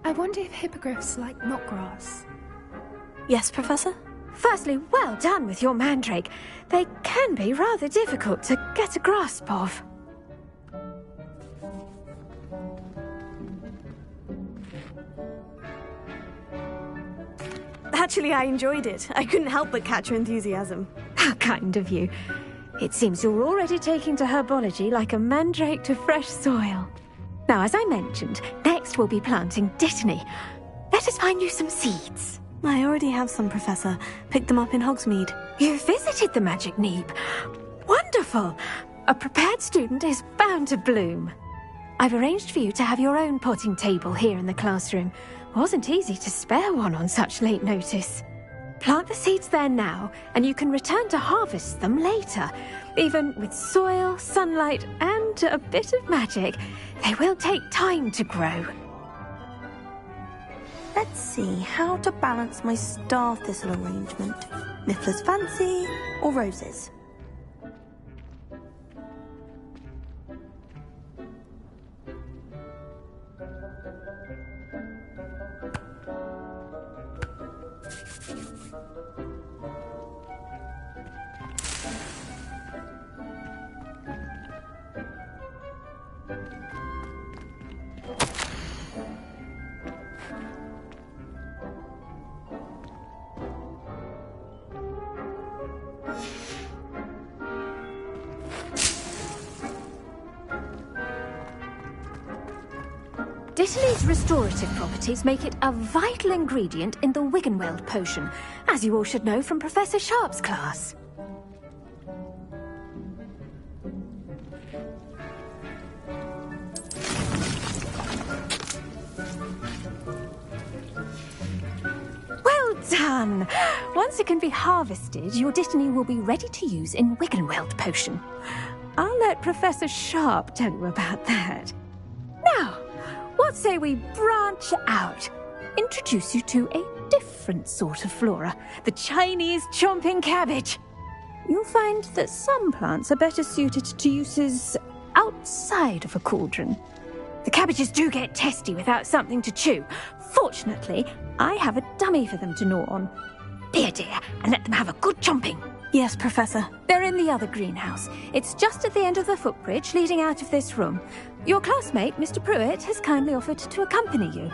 I wonder if hippogriffs like knotgrass. Yes, Professor? Firstly, well done with your mandrake. They can be rather difficult to get a grasp of. Actually, I enjoyed it. I couldn't help but catch your enthusiasm. How kind of you. It seems you're already taking to herbology like a mandrake to fresh soil. Now, as I mentioned, next we'll be planting dittany. Let us find you some seeds. I already have some, Professor. Picked them up in Hogsmeade. You visited the Magic Neep. Wonderful! A prepared student is bound to bloom. I've arranged for you to have your own potting table here in the classroom. Wasn't easy to spare one on such late notice. Plant the seeds there now, and you can return to harvest them later. Even with soil, sunlight, and a bit of magic, they will take time to grow. Let's see how to balance my star thistle arrangement. Niffler's fancy or roses? Dittany's restorative properties make it a vital ingredient in the Wiggenweld potion, as you all should know from Professor Sharp's class. Well done! Once it can be harvested, your Dittany will be ready to use in Wiggenweld potion. I'll let Professor Sharp tell you about that. Now, what say we branch out? Introduce you to a different sort of flora, the Chinese chomping cabbage. You'll find that some plants are better suited to uses outside of a cauldron. The cabbages do get testy without something to chew. Fortunately, I have a dummy for them to gnaw on. Be a dear and let them have a good chomping. Yes, Professor. They're in the other greenhouse. It's just at the end of the footbridge leading out of this room. Your classmate, Mr. Pruitt, has kindly offered to accompany you.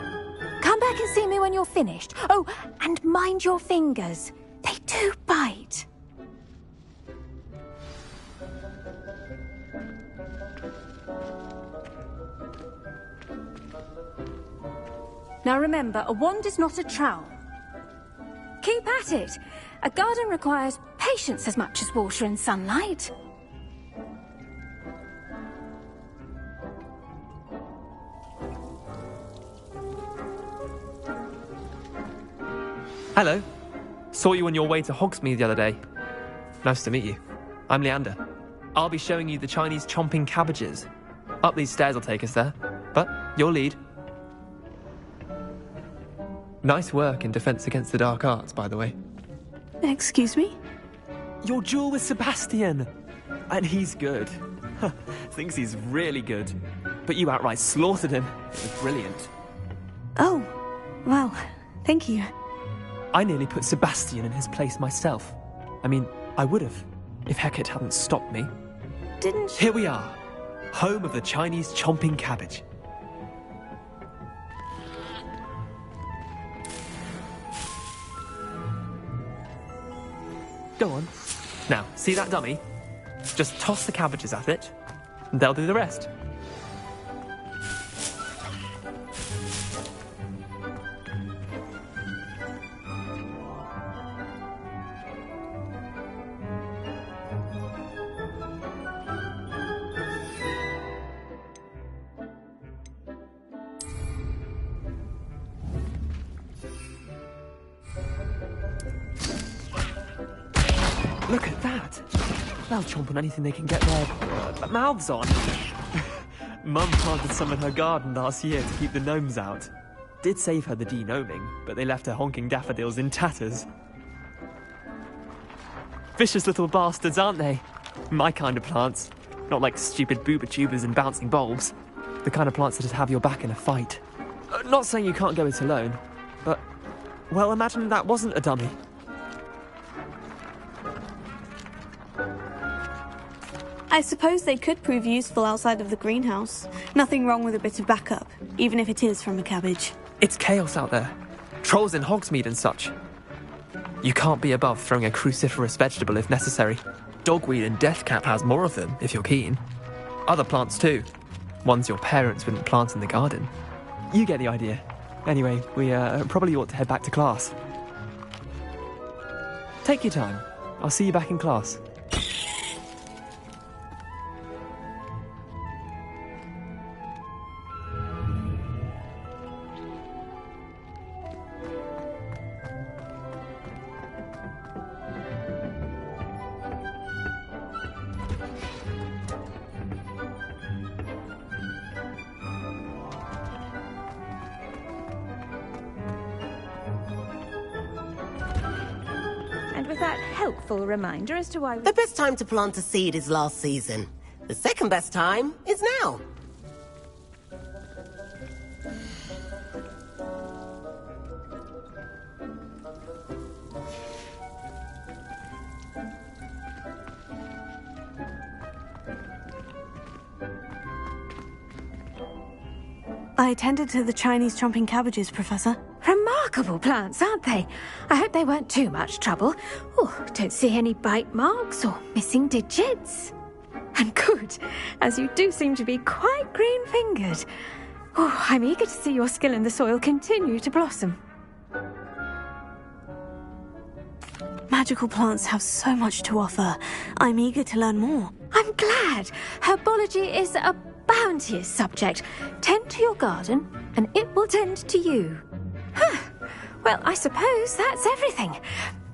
Come back and see me when you're finished. Oh, and mind your fingers. They do bite. Now remember, a wand is not a trowel. Keep at it. A garden requires patience as much as water and sunlight. Hello. Saw you on your way to Hogsmeade the other day. Nice to meet you. I'm Leander. I'll be showing you the Chinese chomping cabbages. Up these stairs will take us there, but your lead. Nice work in Defense Against the Dark Arts, by the way. Excuse me? Your duel with Sebastian! And he's good. Thinks he's really good. But you outright slaughtered him. It was brilliant. Oh, well, thank you. I nearly put Sebastian in his place myself. I mean, I would have, if Hecate hadn't stopped me. Didn't you? Here we are, home of the Chinese chomping cabbage. Go on. Now, see that dummy? Just toss the cabbages at it, and they'll do the rest. Look at that! They'll chomp on anything they can get their mouths on. Mum planted some in her garden last year to keep the gnomes out. Did save her the de-gnoming, but they left her honking daffodils in tatters. Vicious little bastards, aren't they? My kind of plants. Not like stupid booba tubers and bouncing bulbs. The kind of plants that'd have your back in a fight. Not saying you can't go it alone, but, well, imagine that wasn't a dummy. I suppose they could prove useful outside of the greenhouse. Nothing wrong with a bit of backup, even if it is from a cabbage. It's chaos out there. Trolls in Hogsmeade and such. You can't be above throwing a cruciferous vegetable if necessary. Dogweed and deathcap has more of them, if you're keen. Other plants too. Ones your parents wouldn't plant in the garden. You get the idea. Anyway, we probably ought to head back to class. Take your time. I'll see you back in class. And with that helpful reminder as to why we... The best time to plant a seed is last season. The second best time is now. I tended to the Chinese chomping cabbages, Professor. Remarkable plants, aren't they? I hope they weren't too much trouble. Oh, don't see any bite marks or missing digits. And good, as you do seem to be quite green-fingered. Oh, I'm eager to see your skill in the soil continue to blossom. Magical plants have so much to offer. I'm eager to learn more. I'm glad. Herbology is a bounteous subject. Tend to your garden, and it will tend to you. Huh. Well, I suppose that's everything.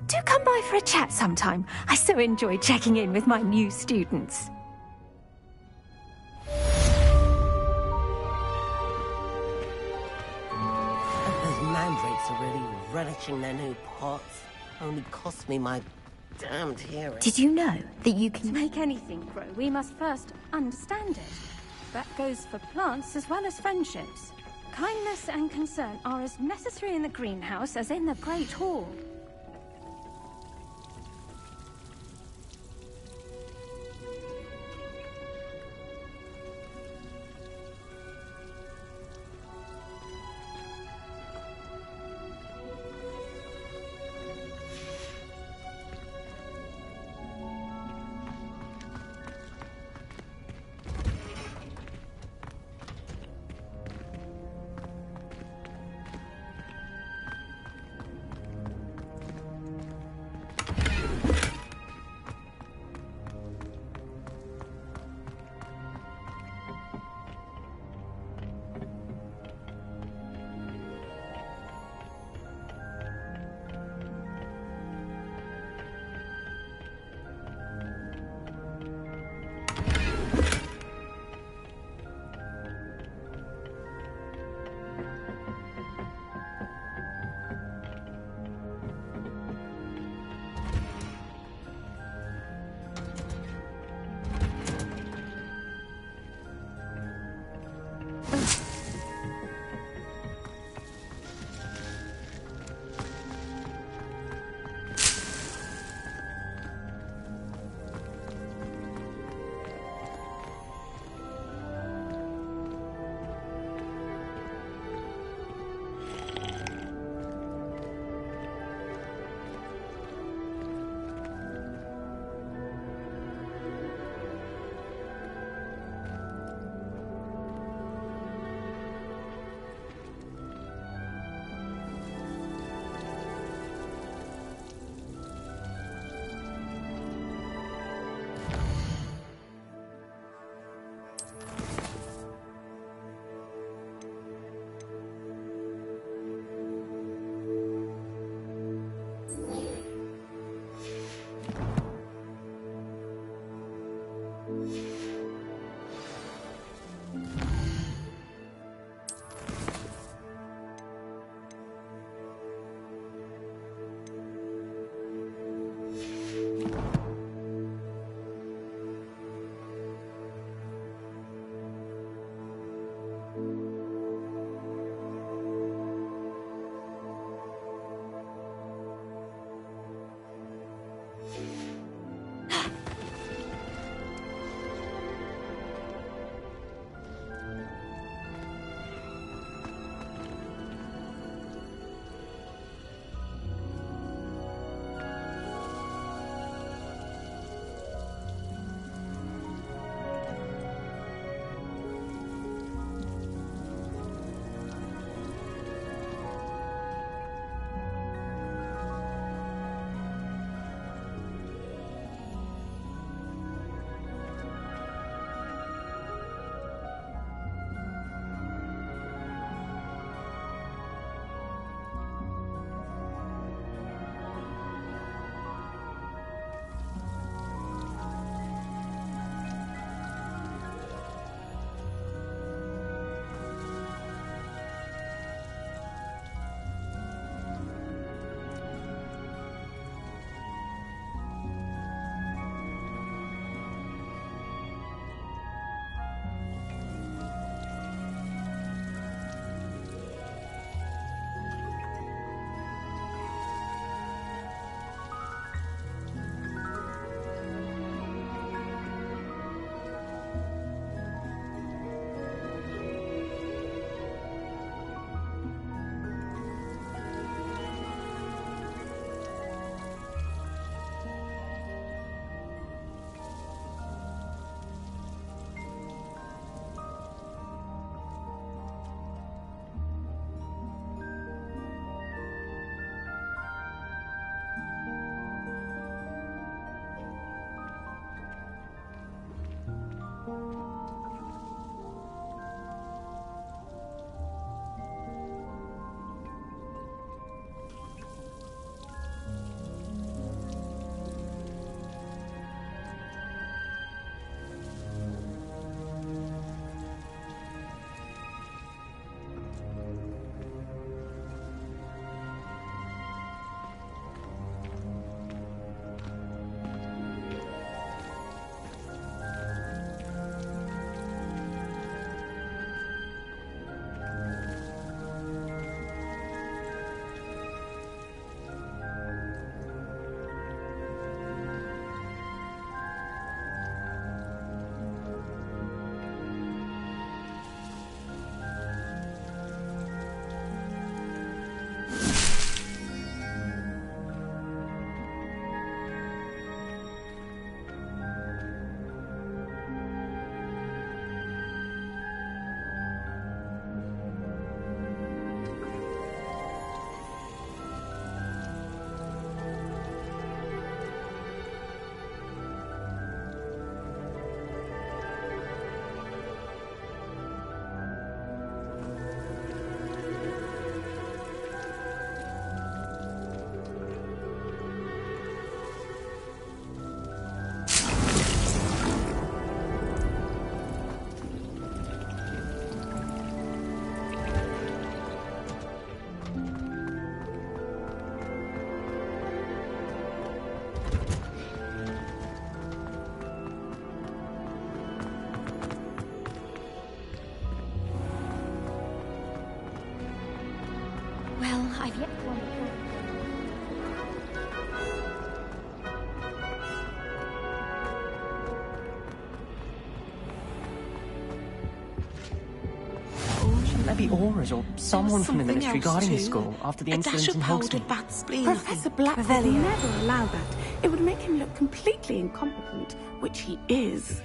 Do come by for a chat sometime. I so enjoy checking in with my new students. Those mandrakes are really relishing their new pots. Only cost me my damned hearing. Did you know that you can make anything grow? We must first understand it. That goes for plants as well as friendships. Kindness and concern are as necessary in the greenhouse as in the Great Hall. I've yet to understand. Maybe Aura's or someone from the Something Ministry else guarding the too. school after the A dash incident of in powdered Hogsmeade. bat spleen. Professor Black would Revelio. never allow that. It would make him look completely incompetent, which he is.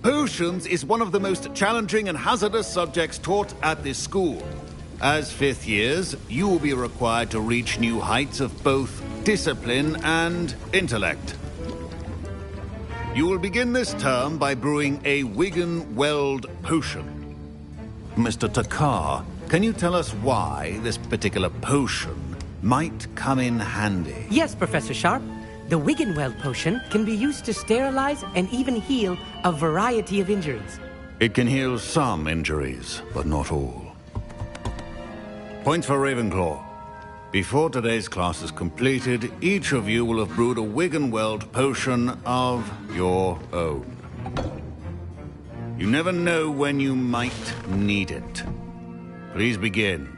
Potions is one of the most challenging and hazardous subjects taught at this school. As fifth years, you will be required to reach new heights of both discipline and intellect. You will begin this term by brewing a Wiggenweld potion. Mr. Takar, can you tell us why this particular potion might come in handy? Yes, Professor Sharp. The Wiggenweld potion can be used to sterilize and even heal a variety of injuries. It can heal some injuries, but not all. Point for Ravenclaw. Before today's class is completed, each of you will have brewed a Wiggenweld potion of your own. You never know when you might need it. Please begin.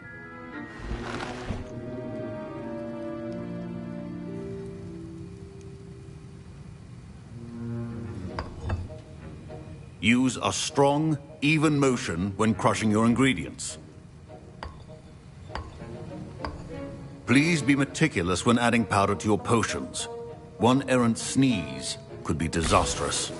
Use a strong, even motion when crushing your ingredients. Please be meticulous when adding powder to your potions. One errant sneeze could be disastrous.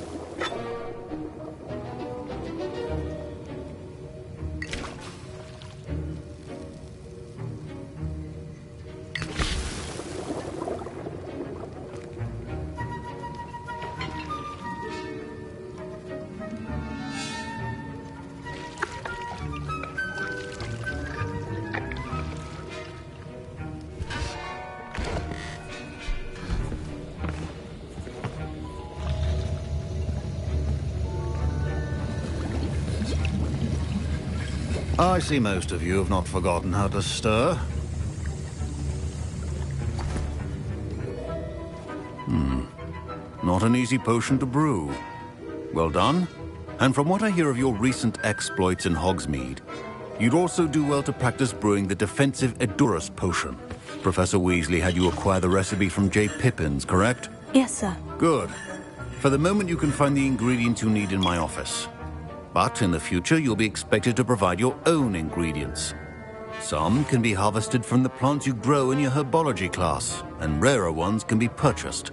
I see most of you have not forgotten how to stir. Not an easy potion to brew. Well done. And from what I hear of your recent exploits in Hogsmeade, you'd also do well to practice brewing the defensive Edurus potion. Professor Weasley had you acquire the recipe from J. Pippins, correct? Yes, sir. Good. For the moment, you can find the ingredients you need in my office. But in the future, you'll be expected to provide your own ingredients. Some can be harvested from the plants you grow in your herbology class, and rarer ones can be purchased.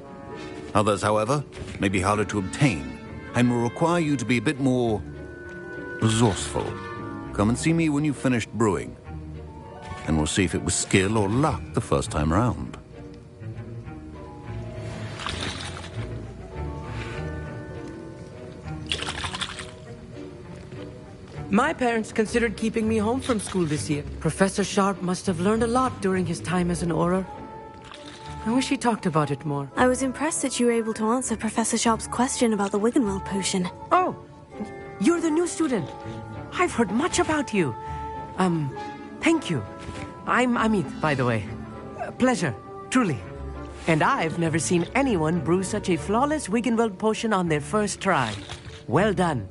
Others, however, may be harder to obtain, and will require you to be a bit more resourceful. Come and see me when you've finished brewing, and we'll see if it was skill or luck the first time round. My parents considered keeping me home from school this year. Professor Sharp must have learned a lot during his time as an Auror. I wish he talked about it more. I was impressed that you were able to answer Professor Sharp's question about the Wiggenweld potion. Oh, you're the new student. I've heard much about you. Thank you. I'm Amit, by the way. Pleasure, truly. And I've never seen anyone brew such a flawless Wiggenweld potion on their first try. Well done.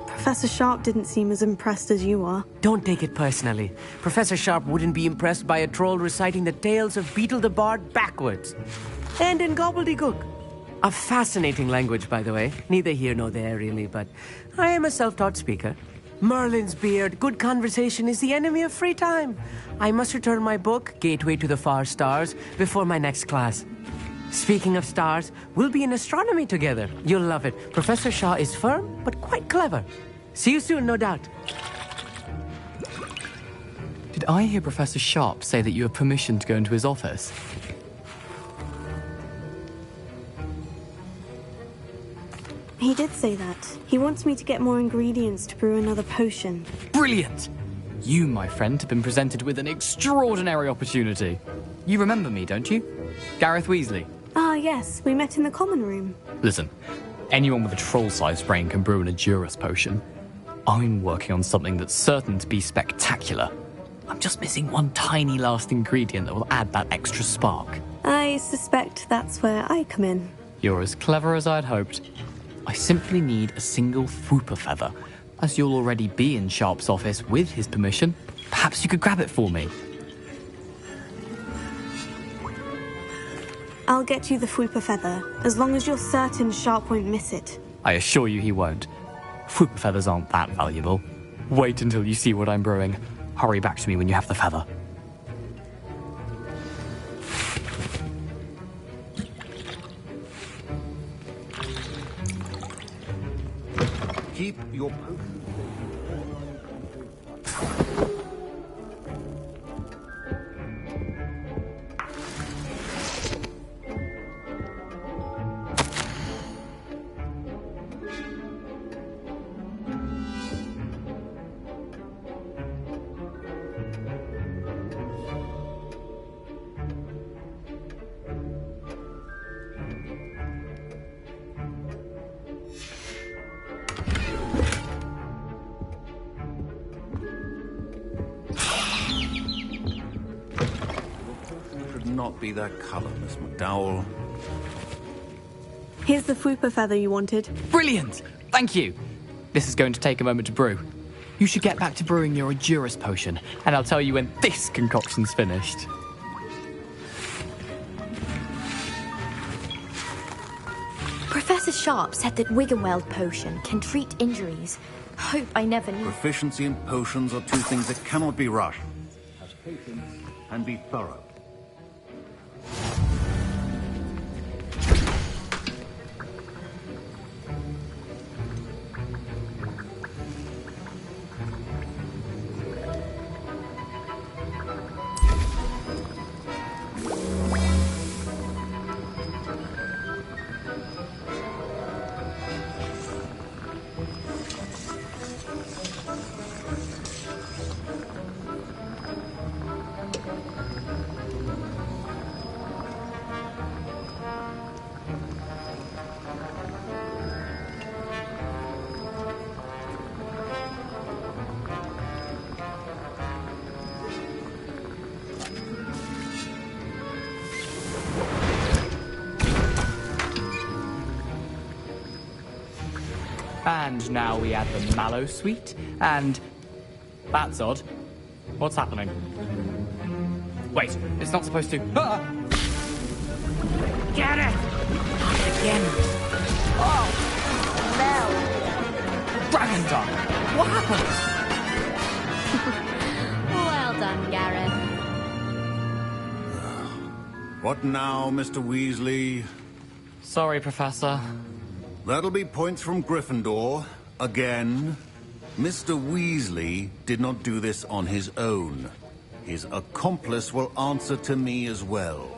Professor Sharp didn't seem as impressed as you are. Don't take it personally. Professor Sharp wouldn't be impressed by a troll reciting the tales of Beetle the Bard backwards. And in gobbledygook. A fascinating language, by the way. Neither here nor there, really, but I am a self-taught speaker. Merlin's beard, good conversation is the enemy of free time. I must return my book, Gateway to the Far Stars, before my next class. Speaking of stars, we'll be in astronomy together. You'll love it. Professor Shaw is firm, but quite clever. See you soon, no doubt. Did I hear Professor Sharp say that you have permission to go into his office? He did say that. He wants me to get more ingredients to brew another potion. Brilliant! You, my friend, have been presented with an extraordinary opportunity. You remember me, don't you? Gareth Weasley. Ah, yes. We met in the common room. Listen, anyone with a troll-sized brain can brew an Adurus potion. I'm working on something that's certain to be spectacular. I'm just missing one tiny last ingredient that will add that extra spark. I suspect that's where I come in. You're as clever as I'd hoped. I simply need a single Fwooper feather. As you'll already be in Sharp's office with his permission, perhaps you could grab it for me. I'll get you the Fwooper feather, as long as you're certain Sharp won't miss it. I assure you he won't. Fwooper feathers aren't that valuable. Wait until you see what I'm brewing. Hurry back to me when you have the feather. Keep your... not be that color, Miss McDowell. Here's the Fwooper feather you wanted. Brilliant! Thank you! This is going to take a moment to brew. You should get back to brewing your Adurus potion, and I'll tell you when this concoction's finished. Professor Sharp said that Wiggenweld potion can treat injuries. Hope I never knew. Proficiency in potions are two things that cannot be rushed. Have patience and be thorough. And now we add the mallow sweet, and... That's odd. What's happening? Wait, it's not supposed to... Ah! Get it! Again. Oh, Mel. Dragon Tongue! What happened? Well done, Gareth. What now, Mr. Weasley? Sorry, Professor. That'll be points from Gryffindor. Again. Mr. Weasley did not do this on his own. His accomplice will answer to me as well.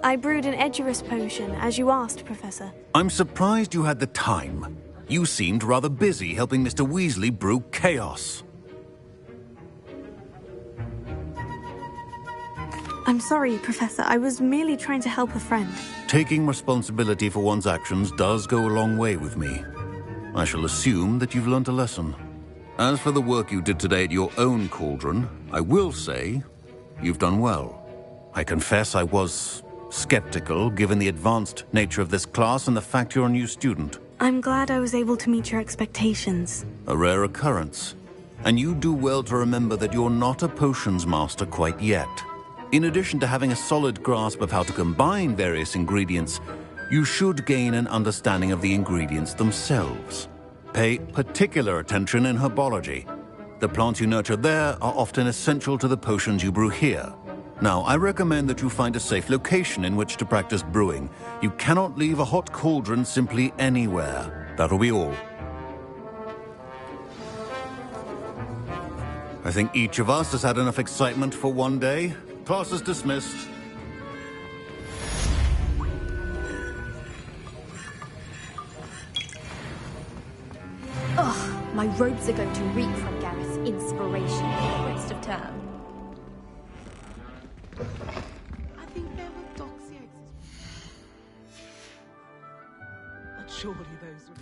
I brewed an Edurus potion, as you asked, Professor. I'm surprised you had the time. You seemed rather busy helping Mr. Weasley brew chaos. I'm sorry, Professor. I was merely trying to help a friend. Taking responsibility for one's actions does go a long way with me. I shall assume that you've learnt a lesson. As for the work you did today at your own cauldron, I will say you've done well. I confess I was skeptical, given the advanced nature of this class and the fact you're a new student. I'm glad I was able to meet your expectations. A rare occurrence. And you do well to remember that you're not a potions master quite yet. In addition to having a solid grasp of how to combine various ingredients, you should gain an understanding of the ingredients themselves. Pay particular attention in herbology. The plants you nurture there are often essential to the potions you brew here. Now, I recommend that you find a safe location in which to practice brewing. You cannot leave a hot cauldron simply anywhere. That'll be all. I think each of us has had enough excitement for one day. Class is dismissed. Ugh, my robes are going to reek from Gareth's inspiration for the rest of term. I think there were doxy eggs. But surely those were...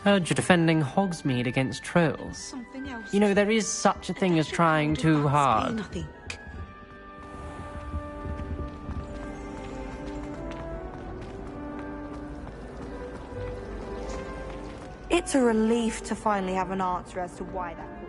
Heard you're defending Hogsmeade against trolls. Something else. You know, there is such a thing as trying too hard. I think. It's a relief to finally have an answer as to why that portrait.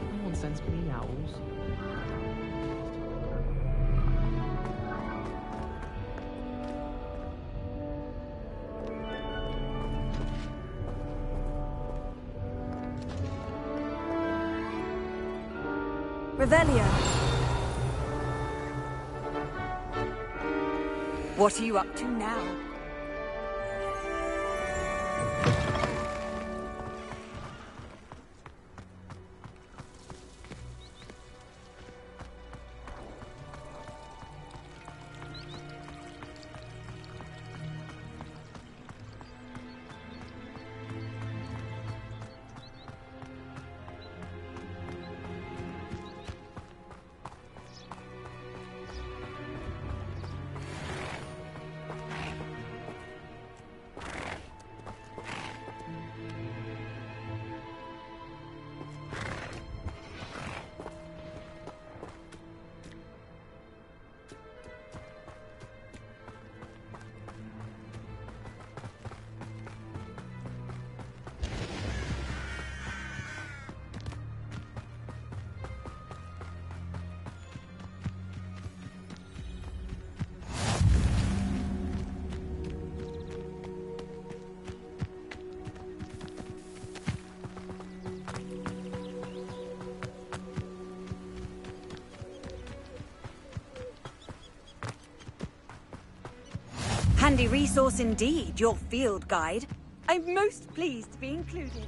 No one sends me owls. Revelio. What are you up to now? Handy resource indeed, your field guide. I'm most pleased to be included.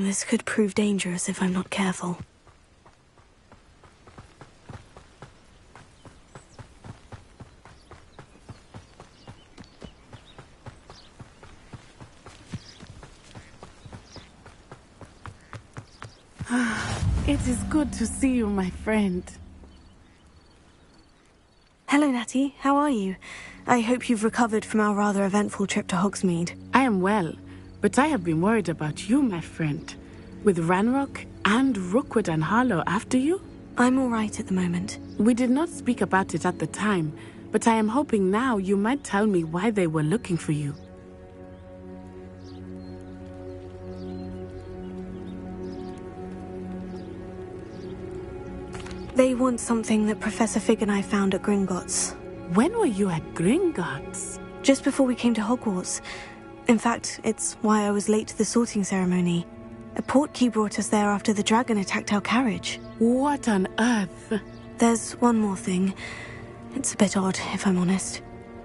This could prove dangerous if I'm not careful. It is good to see you, my friend. Hello, Natty. How are you? I hope you've recovered from our rather eventful trip to Hogsmeade. I am well, but I have been worried about you, my friend. With Ranrock and Rookwood and Harlow after you? I'm all right at the moment. We did not speak about it at the time, but I am hoping now you might tell me why they were looking for you. They want something that Professor Fig and I found at Gringotts. When were you at Gringotts? Just before we came to Hogwarts. In fact, it's why I was late to the sorting ceremony. A portkey brought us there after the dragon attacked our carriage. What on earth? There's one more thing. It's a bit odd, if I'm honest.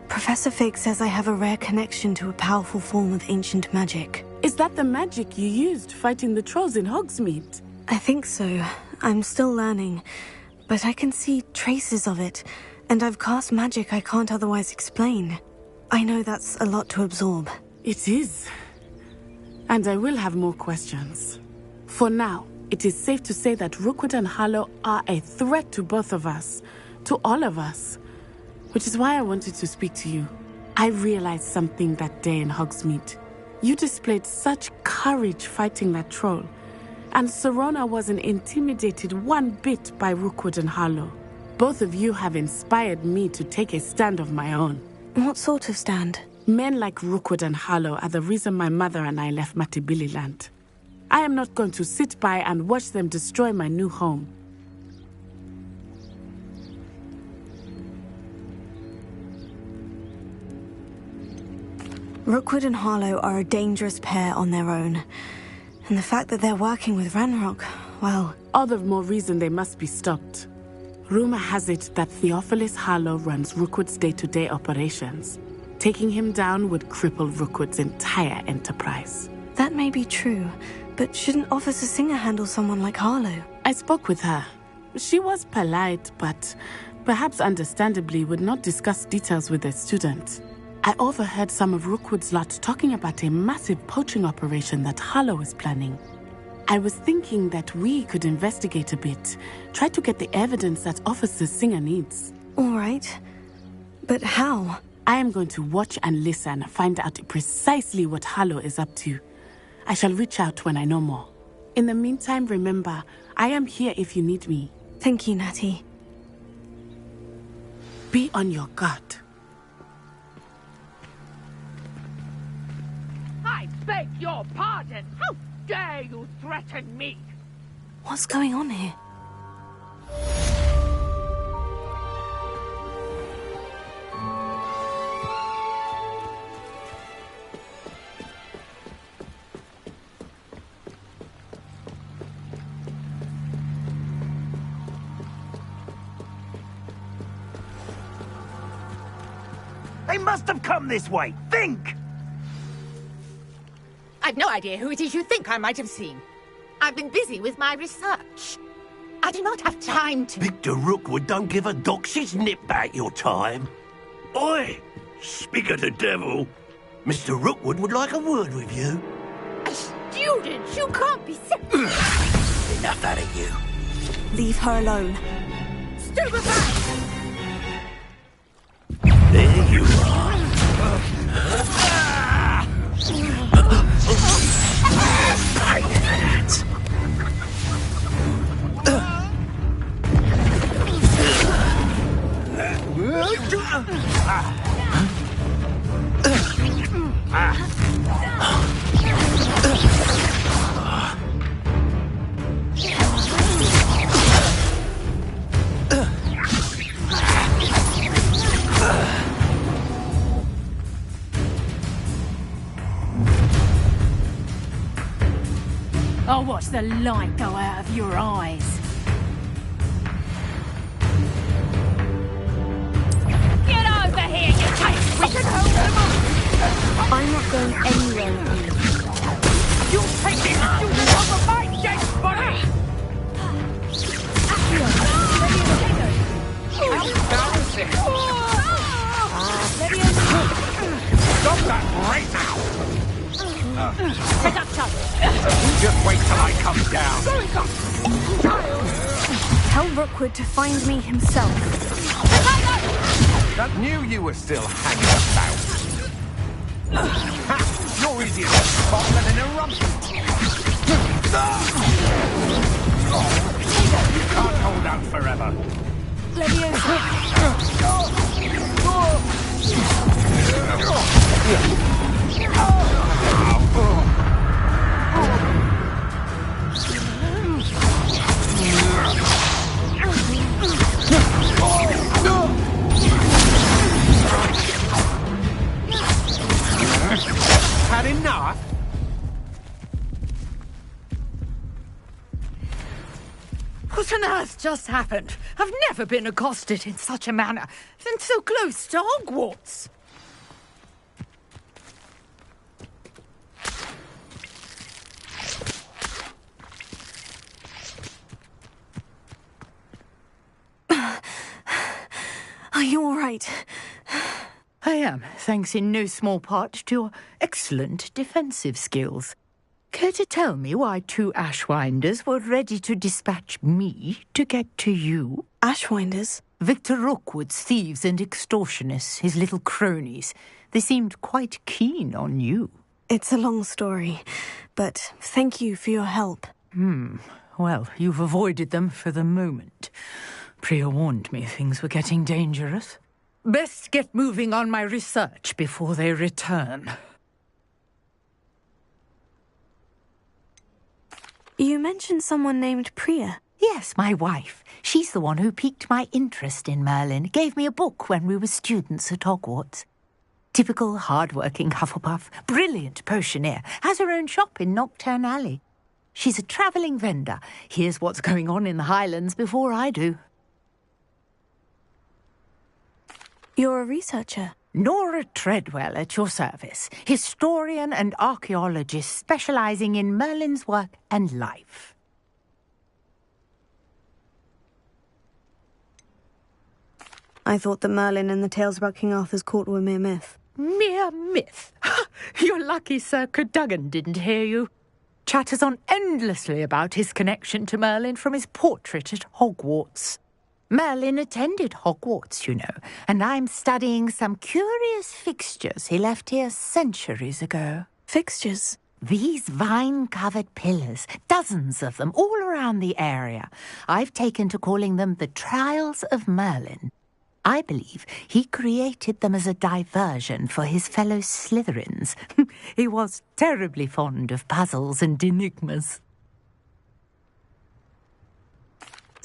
Professor Fig says I have a rare connection to a powerful form of ancient magic. Is that the magic you used fighting the trolls in Hogsmeade? I think so. I'm still learning. But I can see traces of it, and I've cast magic I can't otherwise explain. I know that's a lot to absorb. It is. And I will have more questions. For now, it is safe to say that Rookwood and Harlow are a threat to both of us, to all of us. Which is why I wanted to speak to you. I realized something that day in Hogsmeade. You displayed such courage fighting that troll. And Serona wasn't intimidated one bit by Rookwood and Harlow. Both of you have inspired me to take a stand of my own. What sort of stand? Men like Rookwood and Harlow are the reason my mother and I left Matibili-land. I am not going to sit by and watch them destroy my new home. Rookwood and Harlow are a dangerous pair on their own. And the fact that they're working with Ranrock, well... All the more reason they must be stopped. Rumor has it that Theophilus Harlow runs Rookwood's day-to-day operations. Taking him down would cripple Rookwood's entire enterprise. That may be true, but shouldn't Officer Singer handle someone like Harlow? I spoke with her. She was polite, but perhaps understandably would not discuss details with a student. I overheard some of Rookwood's lot talking about a massive poaching operation that Harlow is planning. I was thinking that we could investigate a bit, try to get the evidence that Officer Singer needs. All right. But how? I am going to watch and listen, find out precisely what Harlow is up to. I shall reach out when I know more. In the meantime, remember, I am here if you need me. Thank you, Natty. Be on your guard. I beg your pardon! How dare you threaten me? What's going on here? They must have come this way. Think! I've no idea who it is you think I might have seen. I've been busy with my research. I do not have time to... Victor Rookwood don't give a doxy's nip back your time. Oi! Speak of the devil. Mr. Rookwood would like a word with you. A student? You can't be Enough out of you. Leave her alone. Stupefy! There you are. Pay for that. I'll watch the light go out of your eyes. Get over here, you take... We can hold them up! I'm not going anywhere with you. You take this student over my dead body! How embarrassing! Stop that right now! Pick up, Chuck! Just wait till I come down! Tell Rookwood to find me himself. That knew you were still hanging about. Ha! You're easier to spot than an eruption. You can't hold out forever. Had enough? What on earth just happened? I've never been accosted in such a manner, and so close to Hogwarts. Are you all right? I am, thanks in no small part to your excellent defensive skills. Care to tell me why 2 Ashwinders were ready to dispatch me to get to you? Ashwinders? Victor Rookwood's thieves and extortionists, his little cronies. They seemed quite keen on you. It's a long story, but thank you for your help. Well, you've avoided them for the moment. Priya warned me things were getting dangerous. Best get moving on my research before they return. You mentioned someone named Priya. Yes, my wife. She's the one who piqued my interest in Merlin. Gave me a book when we were students at Hogwarts. Typical hard-working Hufflepuff. Brilliant potioneer. Has her own shop in Knockturn Alley. She's a travelling vendor. Hears what's going on in the Highlands before I do. You're a researcher? Nora Treadwell at your service. Historian and archaeologist specialising in Merlin's work and life. I thought that Merlin and the tales about King Arthur's court were mere myth. Mere myth? You're lucky Sir Cadogan didn't hear you. Chatters on endlessly about his connection to Merlin from his portrait at Hogwarts. Merlin attended Hogwarts, you know, and I'm studying some curious fixtures he left here centuries ago. Fixtures? These vine-covered pillars, dozens of them, all around the area. I've taken to calling them the Trials of Merlin. I believe he created them as a diversion for his fellow Slytherins. He was terribly fond of puzzles and enigmas.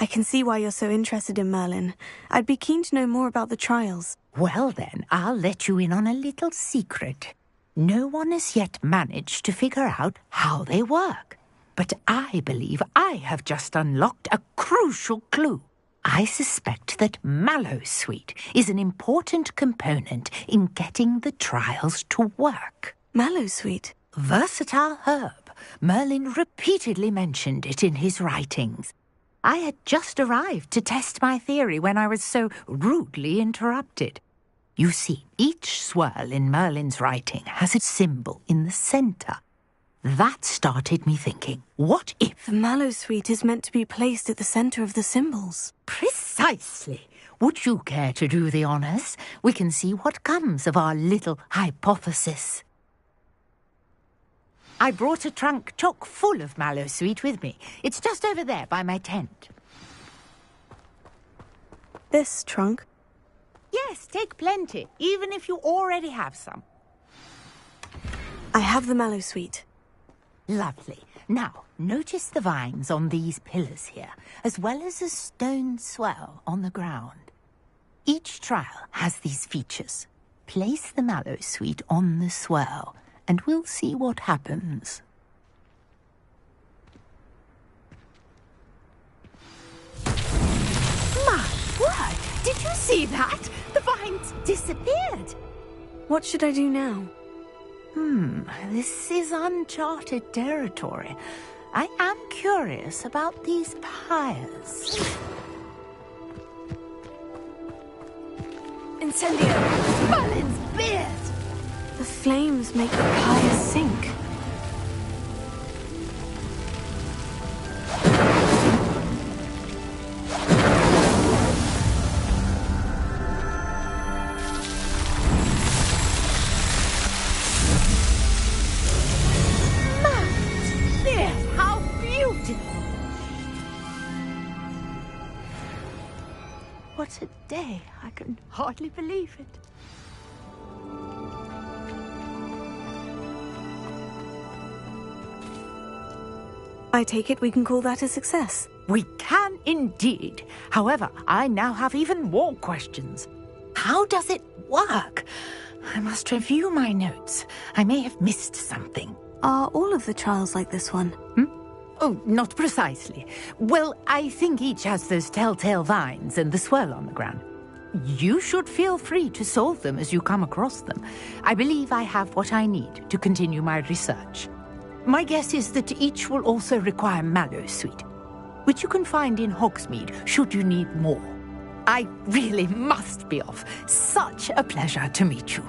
I can see why you're so interested in Merlin. I'd be keen to know more about the trials. Well then, I'll let you in on a little secret. No one has yet managed to figure out how they work. But I believe I have just unlocked a crucial clue. I suspect that Mallowsweet is an important component in getting the trials to work. Mallowsweet? Versatile herb. Merlin repeatedly mentioned it in his writings. I had just arrived to test my theory when I was so rudely interrupted. You see, each swirl in Merlin's writing has a symbol in the centre. That started me thinking, what if... The Mallowsweet is meant to be placed at the centre of the symbols. Precisely. Would you care to do the honours? We can see what comes of our little hypothesis. I brought a trunk chock full of Mallowsweet with me. It's just over there by my tent. This trunk? Yes, take plenty, even if you already have some. I have the Mallowsweet. Lovely. Now, notice the vines on these pillars here, as well as a stone swell on the ground. Each trial has these features. Place the Mallowsweet on the swell, and we'll see what happens. My word! Did you see that? The vines disappeared. What should I do now? This is uncharted territory. I am curious about these pyres. Incendio! Merlin's beard! The flames make the pyres sink. What a day. I can hardly believe it. I take it we can call that a success. We can indeed. However, I now have even more questions. How does it work? I must review my notes. I may have missed something. Are all of the trials like this one? Oh, not precisely. Well, I think each has those telltale vines and the swirl on the ground. You should feel free to solve them as you come across them. I believe I have what I need to continue my research. My guess is that each will also require mallow sweet, which you can find in Hogsmeade should you need more. I really must be off. Such a pleasure to meet you.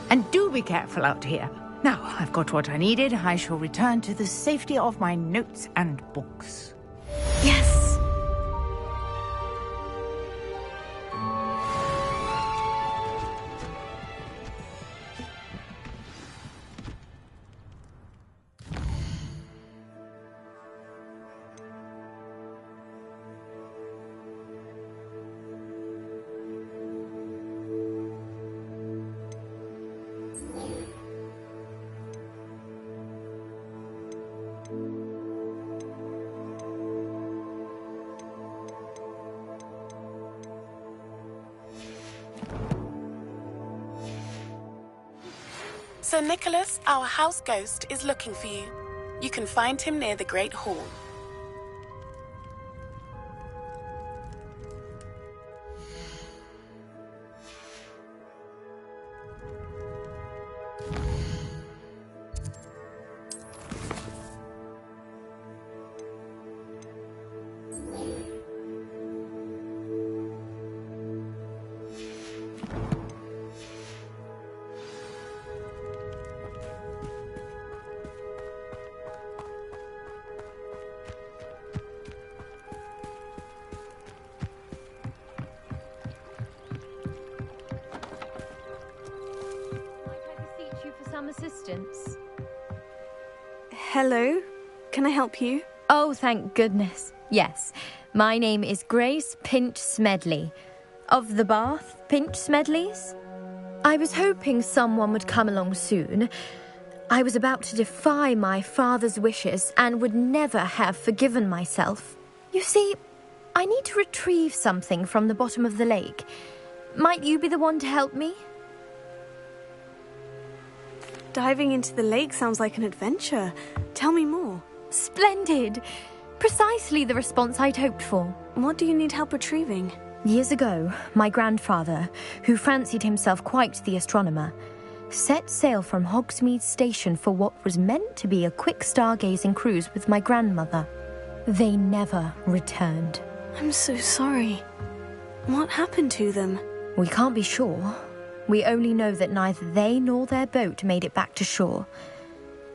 And do be careful out here. Now, I've got what I needed. I shall return to the safety of my notes and books. Yes! Sir Nicholas, our house ghost, is looking for you. You can find him near the Great Hall. Assistance. Hello? Can I help you? Oh, thank goodness. Yes. My name is Grace Pinch Smedley. Of the Bath Pinch Smedleys? I was hoping someone would come along soon. I was about to defy my father's wishes and would never have forgiven myself. You see, I need to retrieve something from the bottom of the lake. Might you be the one to help me? Diving into the lake sounds like an adventure. Tell me more. Splendid! Precisely the response I'd hoped for. What do you need help retrieving? Years ago, my grandfather, who fancied himself quite the astronomer, set sail from Hogsmeade Station for what was meant to be a quick stargazing cruise with my grandmother. They never returned. I'm so sorry. What happened to them? We can't be sure. We only know that neither they nor their boat made it back to shore.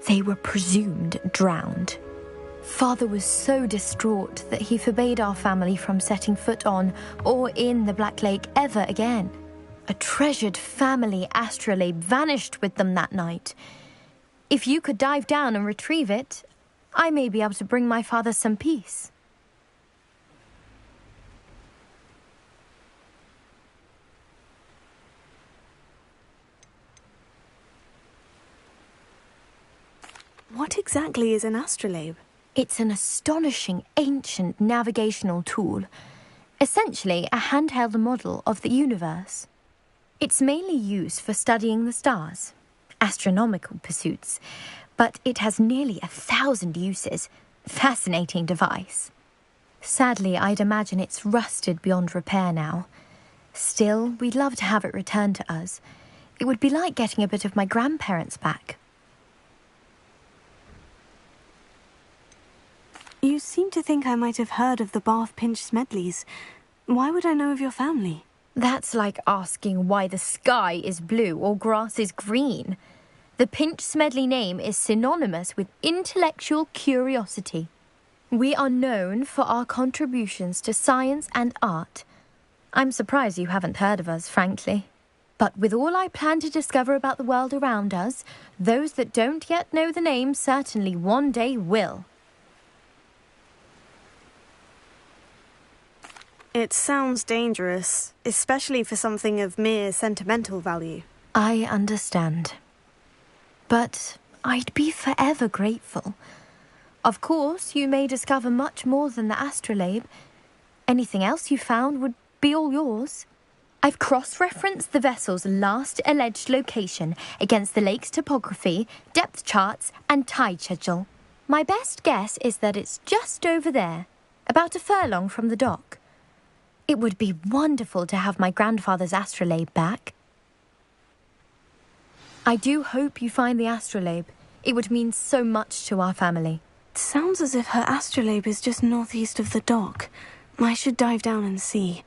They were presumed drowned. Father was so distraught that he forbade our family from setting foot on or in the Black Lake ever again. A treasured family astrolabe vanished with them that night. If you could dive down and retrieve it, I may be able to bring my father some peace. What exactly is an astrolabe? It's an astonishing ancient navigational tool. Essentially, a handheld model of the universe. It's mainly used for studying the stars, astronomical pursuits, but it has nearly 1,000 uses. Fascinating device. Sadly, I'd imagine it's rusted beyond repair now. Still, we'd love to have it returned to us. It would be like getting a bit of my grandparents back. You seem to think I might have heard of the Bath Pinch Smedleys. Why would I know of your family? That's like asking why the sky is blue or grass is green. The Pinch Smedley name is synonymous with intellectual curiosity. We are known for our contributions to science and art. I'm surprised you haven't heard of us, frankly. But with all I plan to discover about the world around us, those that don't yet know the name certainly one day will. It sounds dangerous, especially for something of mere sentimental value. I understand. But I'd be forever grateful. Of course, you may discover much more than the astrolabe. Anything else you found would be all yours. I've cross-referenced the vessel's last alleged location against the lake's topography, depth charts, and tide schedule. My best guess is that it's just over there, about a furlong from the dock. It would be wonderful to have my grandfather's astrolabe back. I do hope you find the astrolabe. It would mean so much to our family. It sounds as if her astrolabe is just northeast of the dock. I should dive down and see.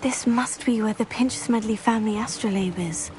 This must be where the Pinch Smedley family astrolabe is.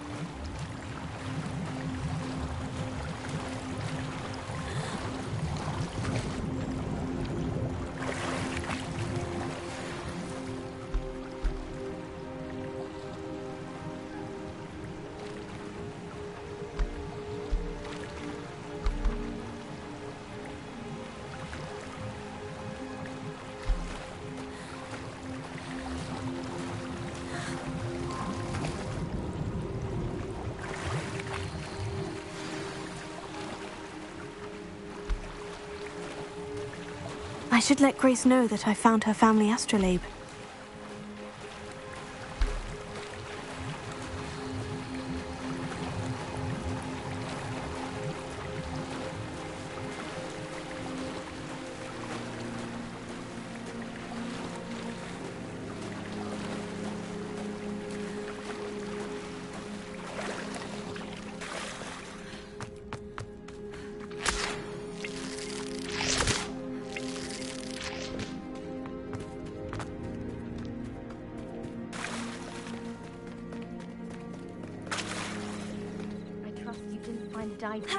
I should let Grace know that I found her family astrolabe.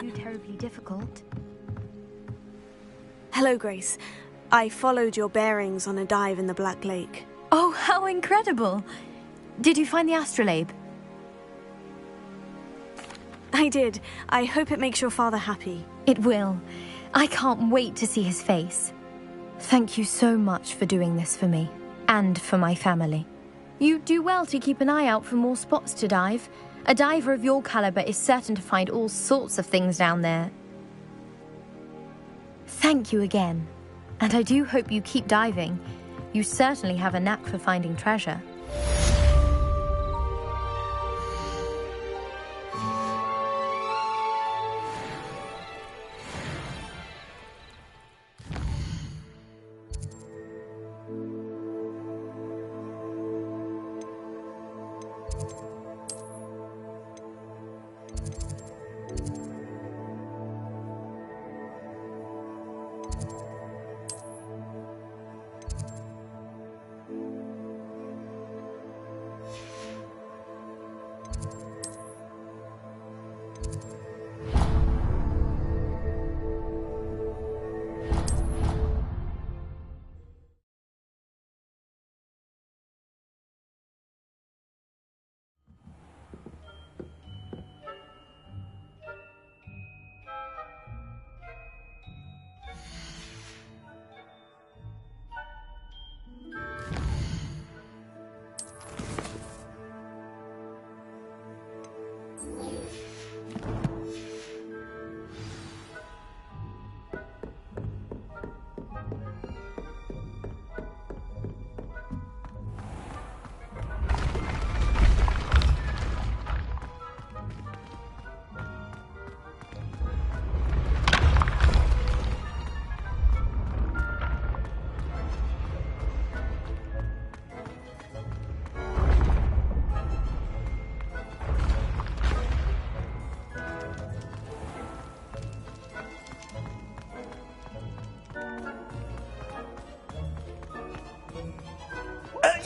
Too terribly difficult. Hello, Grace. I followed your bearings on a dive in the Black Lake. Oh, how incredible! Did you find the astrolabe? I did. I hope it makes your father happy. It will. I can't wait to see his face. Thank you so much for doing this for me, and for my family. You do well to keep an eye out for more spots to dive. A diver of your caliber is certain to find all sorts of things down there. Thank you again. And I do hope you keep diving. You certainly have a knack for finding treasure.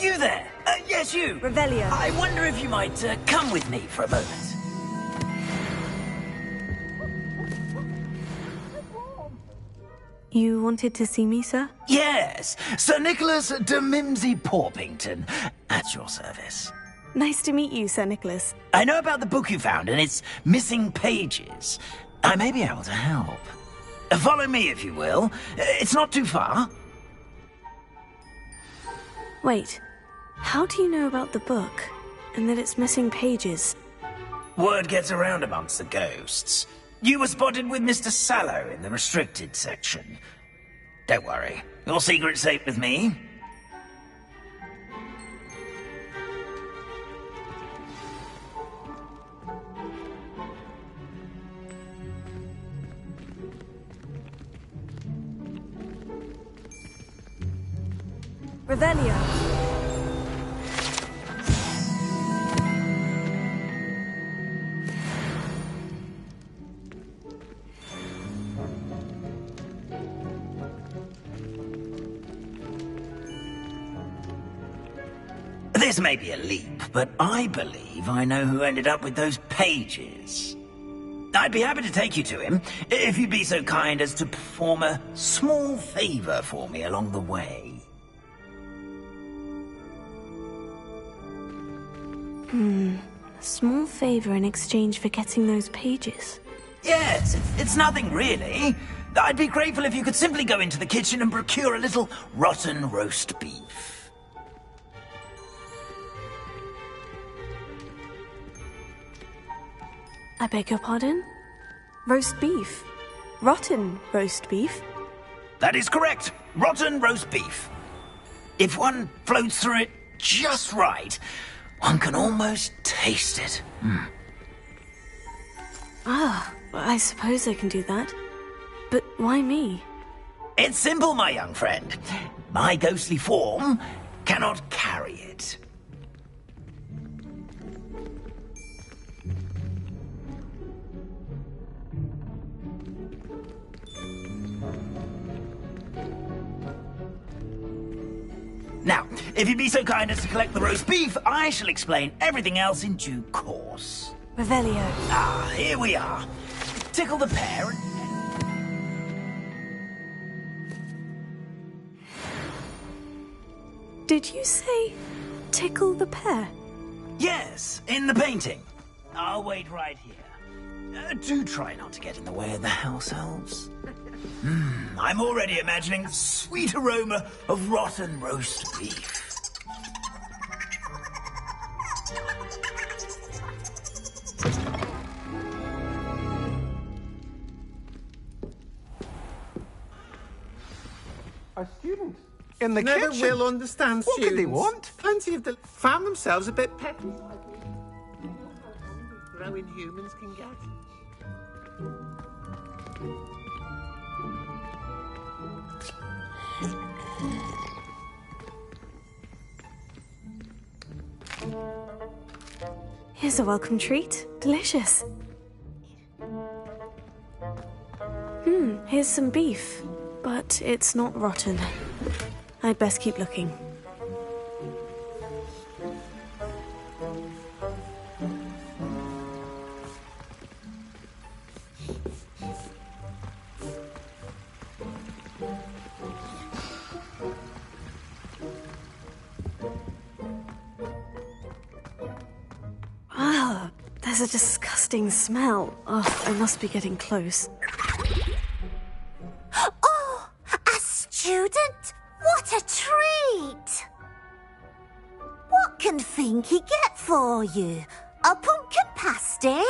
you there! Yes, you! Revelio. I wonder if you might come with me for a moment. You wanted to see me, sir? Yes, Sir Nicholas de Mimsy Porpington, at your service. Nice to meet you, Sir Nicholas. I know about the book you found and its missing pages. I may be able to help. Follow me, if you will. It's not too far. Wait, how do you know about the book and that it's missing pages? Word gets around amongst the ghosts. You were spotted with Mr. Sallow in the restricted section. Don't worry, your secret's safe with me. Revelio. This may be a leap, but I believe I know who ended up with those pages. I'd be happy to take you to him, if you'd be so kind as to perform a small favor for me along the way. A small favor in exchange for getting those pages. Yes, it's nothing really. I'd be grateful if you could simply go into the kitchen and procure a little rotten roast beef. I beg your pardon? Roast beef? Rotten roast beef? That is correct. Rotten roast beef. If one floats through it just right, one can almost taste it. Ah, I suppose I can do that. But why me? It's simple, my young friend. My ghostly form cannot carry it. Now, if you'd be so kind as to collect the roast beef, I shall explain everything else in due course. Revelio. Ah, here we are. Tickle the pear and... Did you say tickle the pear? Yes, in the painting. I'll wait right here. Do try not to get in the way of the house elves. I'm already imagining the sweet aroma of rotten roast beef. A student in the Never kitchen. will understand What students. could they want? Plenty of them found themselves a bit peppy. Growing humans can get. Here's a welcome treat. Delicious. Here's some beef, but it's not rotten. I'd best keep looking. Ah, there's a disgusting smell. Oh, I must be getting close. Oh, a student? What a treat! What can Finky get for you? A pumpkin pasty?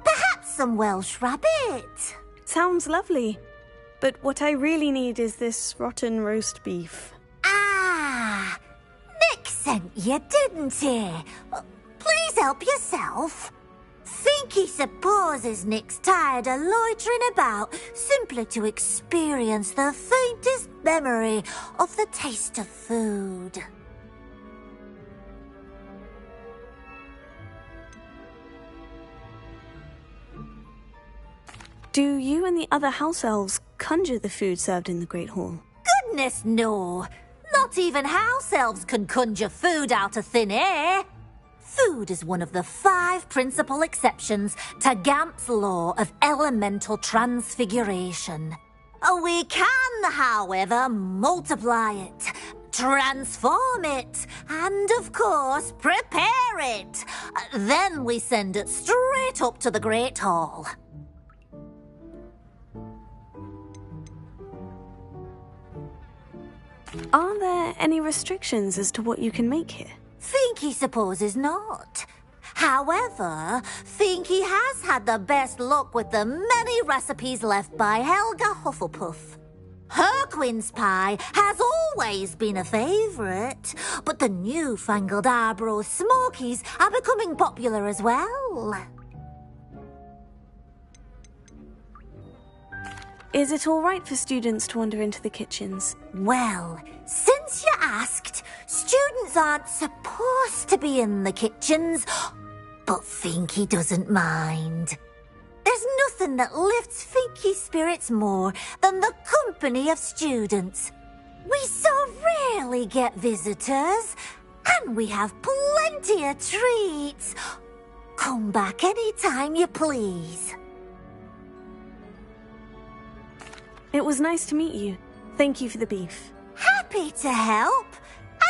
Perhaps some Welsh rabbit? Sounds lovely. But what I really need is this rotten roast beef. Ah, Nick sent you, didn't he? Please help yourself. Finky supposes Nick's tired of loitering about simply to experience the faintest memory of the taste of food. Do you and the other house elves conjure the food served in the Great Hall? Goodness, no. Not even house elves can conjure food out of thin air. Food is one of the 5 principal exceptions to Gamp's law of elemental transfiguration. We can, however, multiply it, transform it, and of course, prepare it. Then we send it straight up to the Great Hall. Are there any restrictions as to what you can make here? Finky supposes not. However, Finky has had the best luck with the many recipes left by Helga Hufflepuff. Her quince pie has always been a favourite, but the newfangled Arbroath Smokies are becoming popular as well. Is it all right for students to wander into the kitchens? Well, since you asked, students aren't supposed to be in the kitchens, but Finky doesn't mind. There's nothing that lifts Finky's spirits more than the company of students. We so rarely get visitors, and we have plenty of treats. Come back any time you please. It was nice to meet you. Thank you for the beef. Happy to help,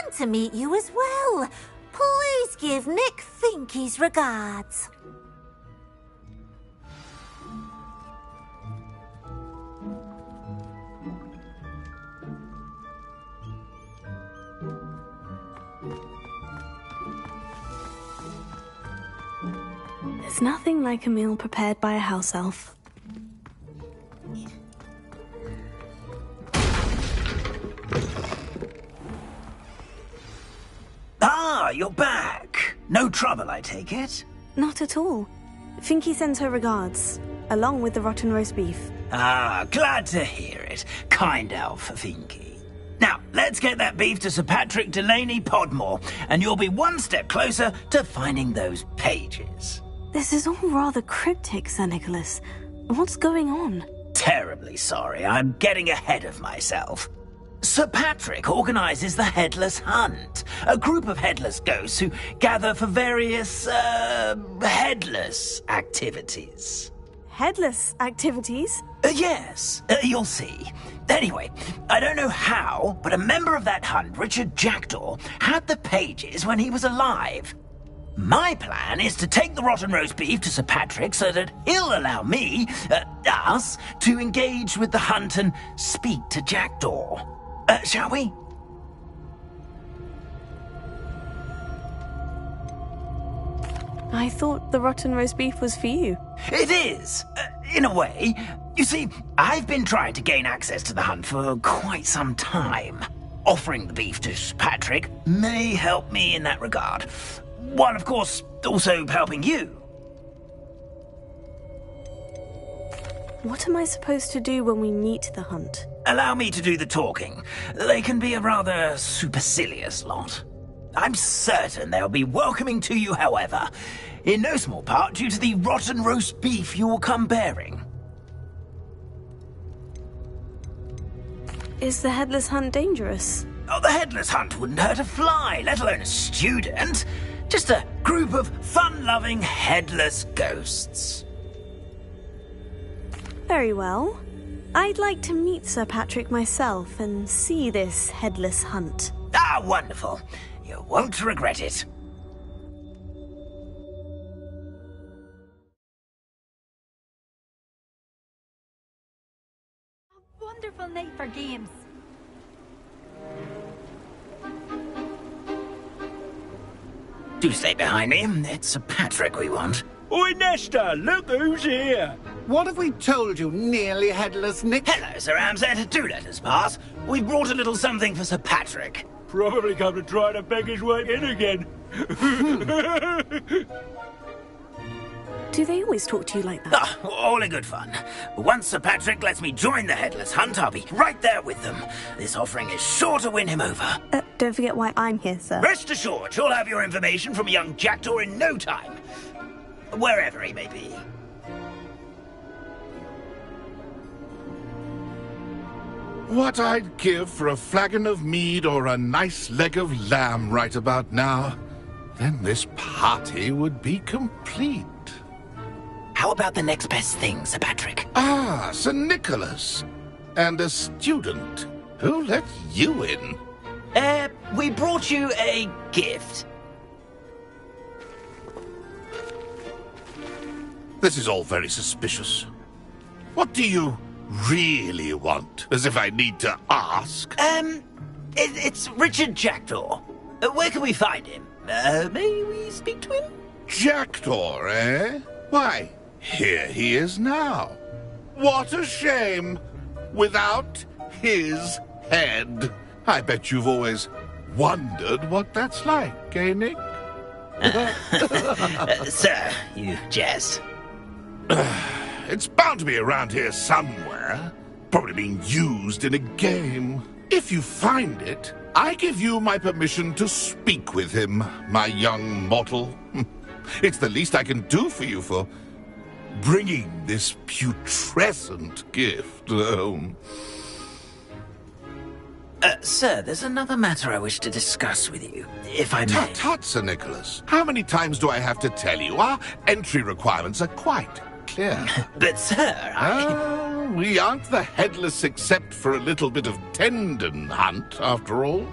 and to meet you as well. Please give Nick Finky's regards. There's nothing like a meal prepared by a house elf. Ah, you're back. No trouble, I take it? Not at all. Finky sends her regards, along with the rotten roast beef. Ah, glad to hear it. Kind elf, Finky. Now, let's get that beef to Sir Patrick Delaney Podmore, and you'll be one step closer to finding those pages. This is all rather cryptic, Sir Nicholas. What's going on? Terribly sorry, I'm getting ahead of myself. Sir Patrick organises the Headless Hunt, a group of headless ghosts who gather for various, headless activities. Headless activities? Yes, you'll see. Anyway, I don't know how, but a member of that hunt, Richard Jackdaw, had the pages when he was alive. My plan is to take the rotten roast beef to Sir Patrick so that he'll allow me, us, to engage with the hunt and speak to Jackdaw. Shall we? I thought the rotten roast beef was for you. It is, in a way. You see, I've been trying to gain access to the hunt for quite some time. Offering the beef to Sir Patrick may help me in that regard. While, of course, also helping you. What am I supposed to do when we meet the hunt? Allow me to do the talking. They can be a rather supercilious lot. I'm certain they'll be welcoming to you, however, in no small part due to the rotten roast beef you will come bearing. Is the Headless Hunt dangerous? Oh, the Headless Hunt wouldn't hurt a fly, let alone a student. Just a group of fun-loving headless ghosts. Very well. I'd like to meet Sir Patrick myself and see this Headless Hunt. Ah, wonderful. You won't regret it. A wonderful night for games. Do stay behind me. It's Sir Patrick we want. Oi, Nesta, look who's here. What have we told you, nearly headless Nick? Hello, Sir Ramsay. Do let us pass. We've brought a little something for Sir Patrick. Probably come to try to beg his way in again. Do they always talk to you like that? Ah, all in good fun. Once Sir Patrick lets me join the Headless Hunt, I'll be right there with them. This offering is sure to win him over. Don't forget why I'm here, sir. Rest assured, you'll have your information from a young Jackdaw in no time. Wherever he may be. What I'd give for a flagon of mead or a nice leg of lamb right about now. Then this party would be complete. How about the next best thing, Sir Patrick? Ah, Sir Nicholas. And a student. Who let you in? We brought you a gift. This is all very suspicious. What do you really want? As if I need to ask. It's Richard Jackdaw. Where can we find him? May we speak to him? Jackdaw, eh? Why, here he is now. What a shame. Without his head. I bet you've always wondered what that's like, eh, Nick? Sir, you jest. It's bound to be around here somewhere. Probably being used in a game. If you find it, I give you my permission to speak with him, my young mortal. It's the least I can do for you for bringing this putrescent gift home. Sir, there's another matter I wish to discuss with you, if I may. Tut, Sir Nicholas. How many times do I have to tell you? Our entry requirements are quite clear. But, sir, we aren't the headless except for a little bit of tendon hunt, after all.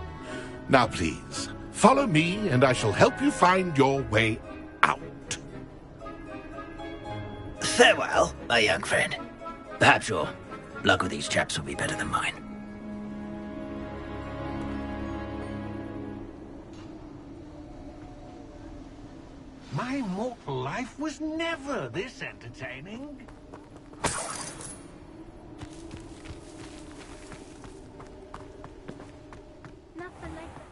Now, please, follow me, and I shall help you find your way out. Farewell, my young friend. Perhaps your luck with these chaps will be better than mine. My mortal life was never this entertaining. Nothing like that.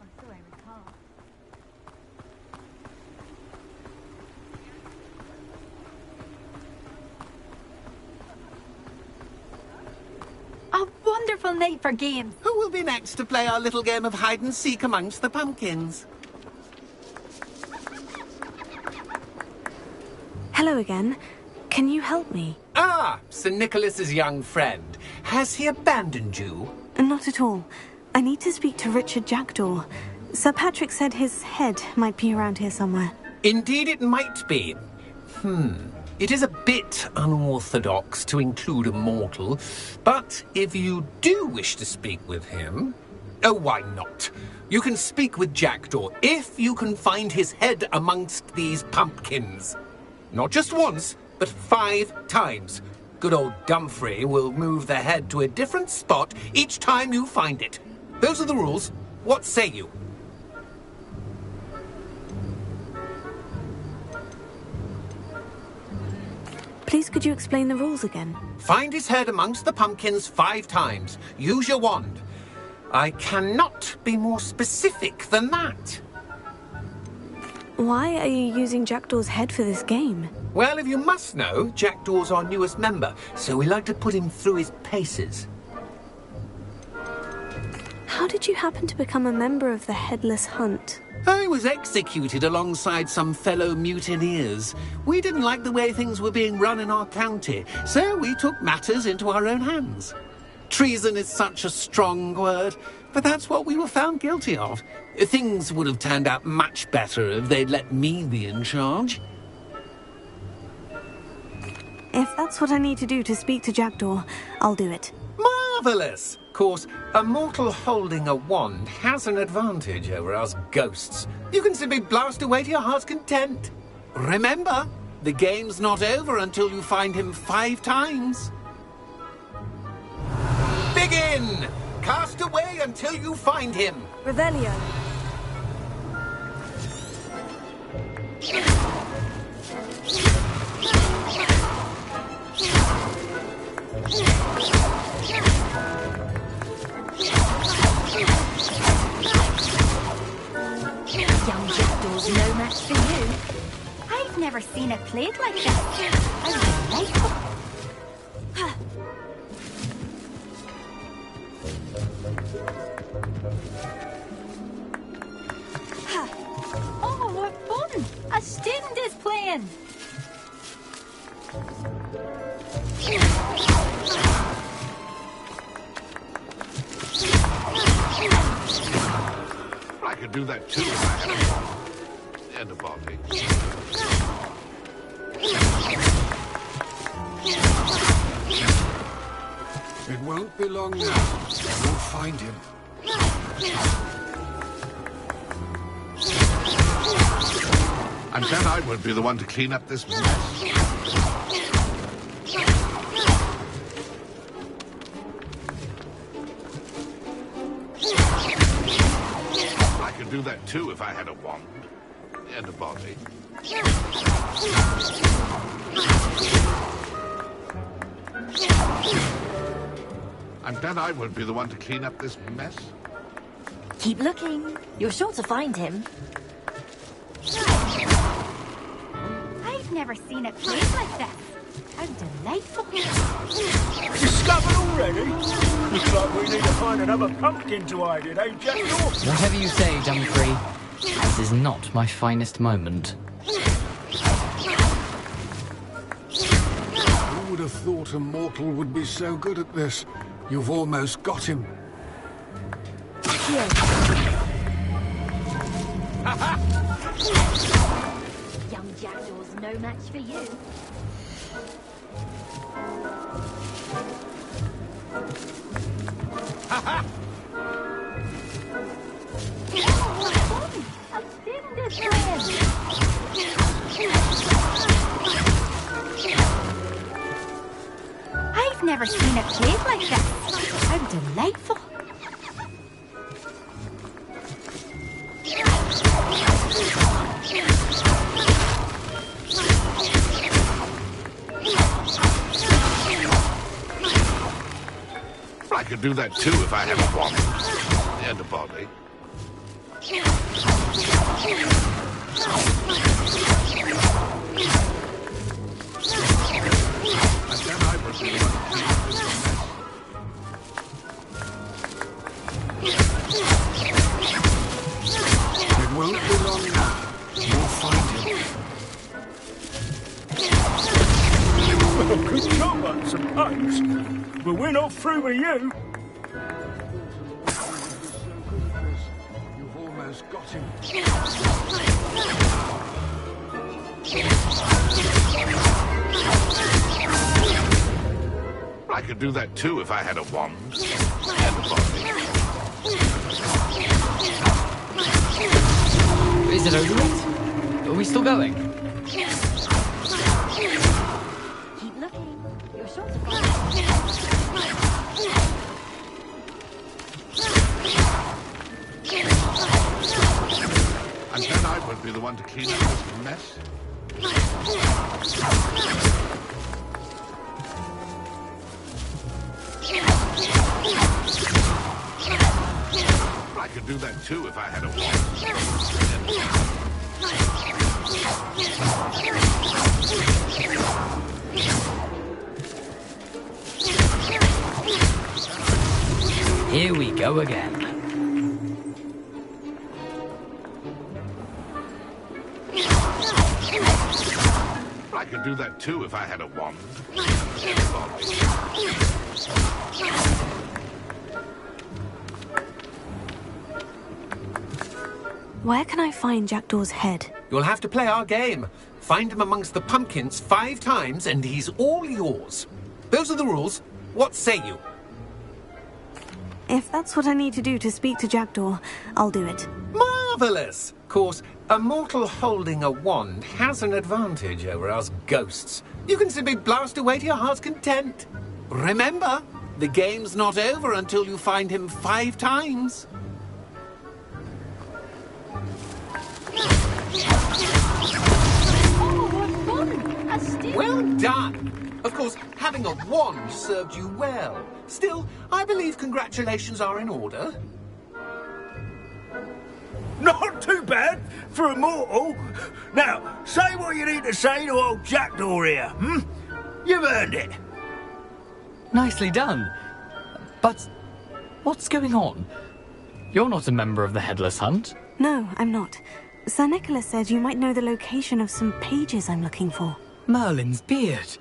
Or so I recall. A wonderful night for games. Who will be next to play our little game of hide and seek amongst the pumpkins? Hello again. Can you help me? Ah, Sir Nicholas's young friend. Has he abandoned you? Not at all. I need to speak to Richard Jackdaw. Sir Patrick said his head might be around here somewhere. Indeed it might be. It is a bit unorthodox to include a mortal, but if you do wish to speak with him... Oh, why not? You can speak with Jackdaw if you can find his head amongst these pumpkins. Not just once, but 5 times. Good old Dumfrey will move the head to a different spot each time you find it. Those are the rules. What say you? Please could you explain the rules again? Find his head amongst the pumpkins 5 times. Use your wand. I cannot be more specific than that. Why are you using Jackdaw's head for this game? Well, if you must know, Jackdaw's our newest member, so we like to put him through his paces. How did you happen to become a member of the Headless Hunt? I was executed alongside some fellow mutineers. We didn't like the way things were being run in our county, so we took matters into our own hands. Treason is such a strong word, but that's what we were found guilty of. Things would have turned out much better if they'd let me be in charge. If that's what I need to do to speak to Jackdaw, I'll do it. Marvellous! Of course, a mortal holding a wand has an advantage over us ghosts. You can simply blast away to your heart's content. Remember, the game's not over until you find him 5 times. Begin! Cast away until you find him. Revelio. Young Jackdaw's no match for you. I've never seen it played like this. I really like it. Oh, what fun! A student is playing! do that too if I had a wand and a body. It won't be long now. We'll find him. I'm glad I won't be the one to clean up this mess. I could do that too if I had a wand and a body. I'm glad I won't be the one to clean up this mess. Keep looking. You're sure to find him. I've never seen a place like this. How delightful. Discovered already? Looks like we need to find another pumpkin to hide in, eh, Jackdaw? Whatever you say, Dumfrey. This is not my finest moment. Who would have thought a mortal would be so good at this? You've almost got him. Here. Young Jackdaw's no match for you. I've never seen a place like this. How delightful. I could do that too if I had a wand and a body. It won't be long now. You'll find him. Well, good job on some punch. But we're not through with you. You've almost got him. I could do that too if I had a wand and a body. Is it over yet? Are we still going? Keep looking. You're sure to find him. I'm glad I won't be the one to clean up this mess. I could do that too if I had a wand. Here we go again. I could do that too if I had a wand and a body. Where can I find Jackdaw's head? You'll have to play our game. Find him amongst the pumpkins 5 times and he's all yours. Those are the rules. What say you? If that's what I need to do to speak to Jackdaw, I'll do it. Marvellous! Of course, a mortal holding a wand has an advantage over us ghosts. You can simply blast away to your heart's content. Remember, the game's not over until you find him 5 times. Well done! Of course, having a wand served you well. Still, I believe congratulations are in order. Not too bad for a mortal. Now, say what you need to say to old Jackdaw here, hmm? You've earned it. Nicely done. But what's going on? You're not a member of the Headless Hunt. No, I'm not. Sir Nicholas said you might know the location of some pages I'm looking for. Merlin's beard.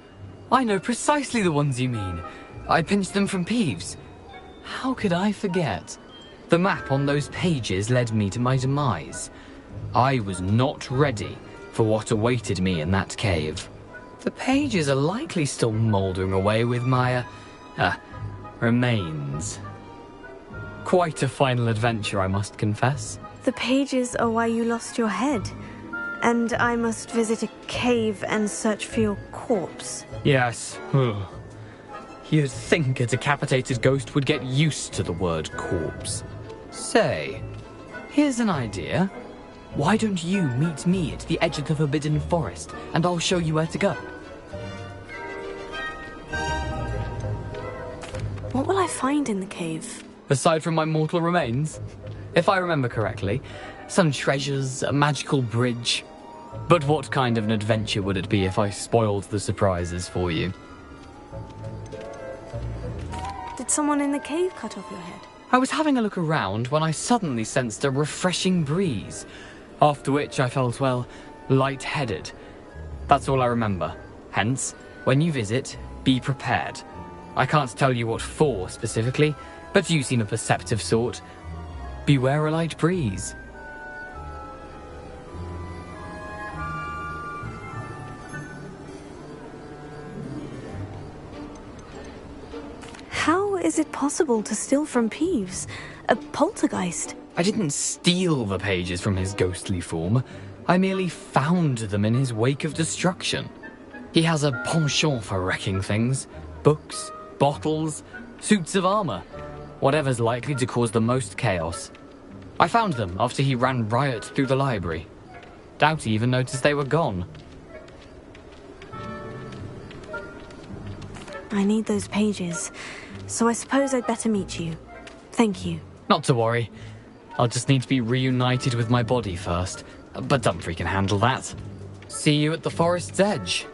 I know precisely the ones you mean. I pinched them from Peeves. How could I forget? The map on those pages led me to my demise. I was not ready for what awaited me in that cave. The pages are likely still mouldering away with my, remains. Quite a final adventure, I must confess. The pages are why you lost your head. And I must visit a cave and search for your corpse. Yes. You'd think a decapitated ghost would get used to the word corpse. Say, here's an idea. Why don't you meet me at the edge of the Forbidden Forest, and I'll show you where to go? What will I find in the cave? Aside from my mortal remains? If I remember correctly, some treasures, a magical bridge. But what kind of an adventure would it be if I spoiled the surprises for you? Did someone in the cave cut off your head? I was having a look around when I suddenly sensed a refreshing breeze, after which I felt, well, lightheaded. That's all I remember. Hence, when you visit, be prepared. I can't tell you what for specifically, but you seem a perceptive sort. Beware a light breeze. How is it possible to steal from Peeves? A poltergeist? I didn't steal the pages from his ghostly form. I merely found them in his wake of destruction. He has a penchant for wrecking things. Books, bottles, suits of armor. Whatever's likely to cause the most chaos. I found them after he ran riot through the library. Doubt he even noticed they were gone. I need those pages, so I suppose I'd better meet you. Thank you. Not to worry. I'll just need to be reunited with my body first. But Dumfries can handle that. See you at the forest's edge.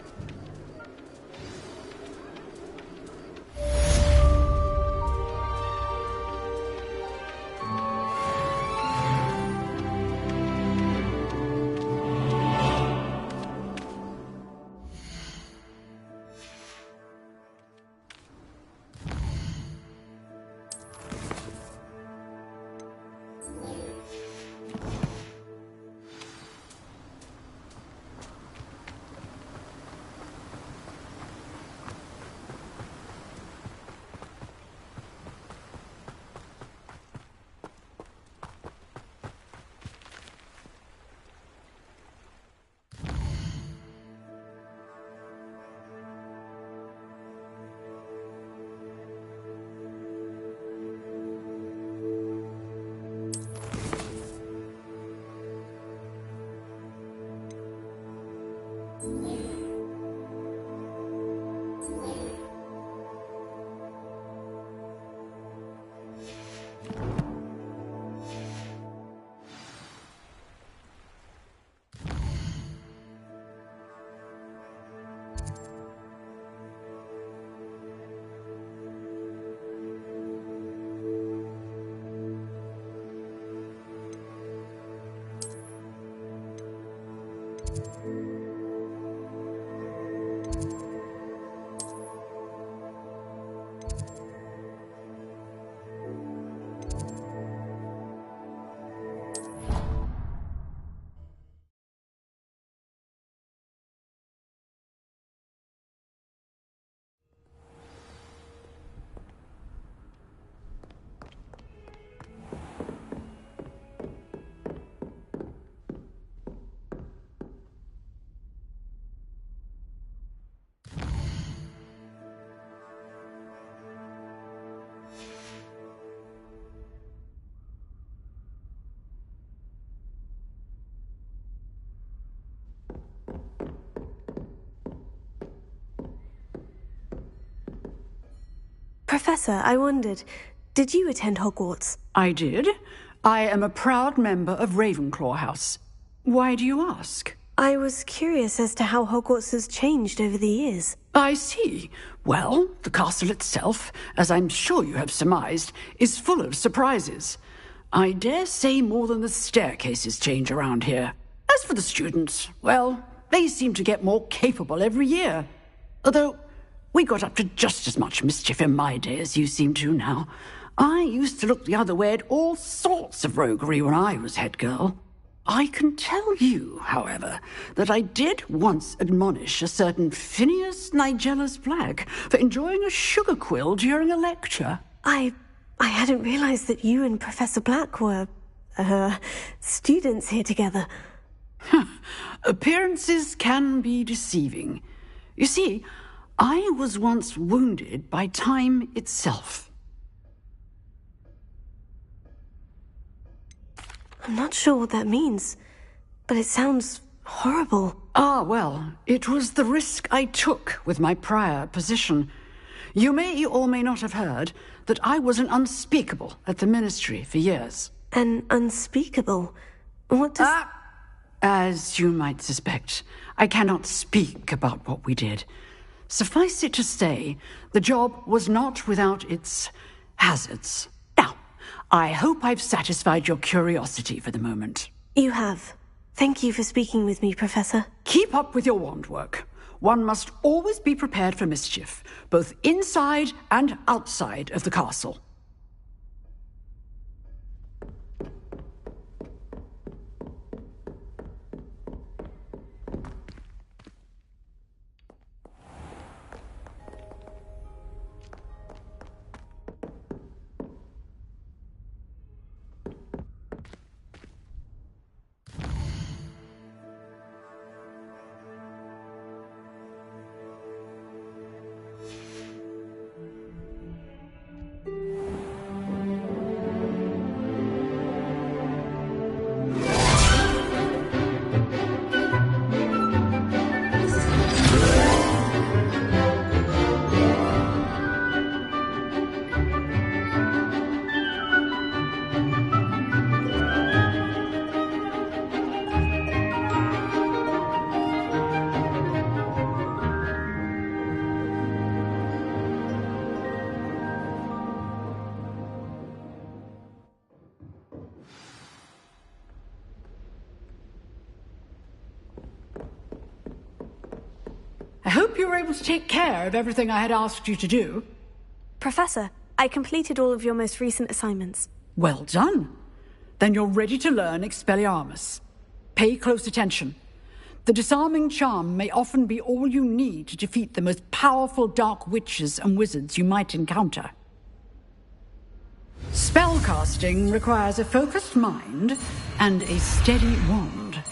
Professor, I wondered, did you attend Hogwarts? I did. I am a proud member of Ravenclaw House. Why do you ask? I was curious as to how Hogwarts has changed over the years. I see. Well, the castle itself, as I'm sure you have surmised, is full of surprises. I dare say more than the staircases change around here. As for the students, well, they seem to get more capable every year. Although, we got up to just as much mischief in my day as you seem to now. I used to look the other way at all sorts of roguery when I was head girl. I can tell you, however, that I did once admonish a certain Phineas Nigellus Black for enjoying a sugar quill during a lecture. I hadn't realized that you and Professor Black were, students here together. Appearances can be deceiving. You see, I was once wounded by time itself. I'm not sure what that means, but it sounds horrible. Ah, well, it was the risk I took with my prior position. You may or may not have heard that I was an unspeakable at the Ministry for years. An unspeakable? What does... As you might suspect, I cannot speak about what we did. Suffice it to say, the job was not without its hazards. Now, I hope I've satisfied your curiosity for the moment. You have. Thank you for speaking with me, Professor. Keep up with your wand work. One must always be prepared for mischief, both inside and outside of the castle. I hope you were able to take care of everything I had asked you to do. Professor, I completed all of your most recent assignments. Well done. Then you're ready to learn Expelliarmus. Pay close attention. The disarming charm may often be all you need to defeat the most powerful dark witches and wizards you might encounter. Spellcasting requires a focused mind and a steady wand.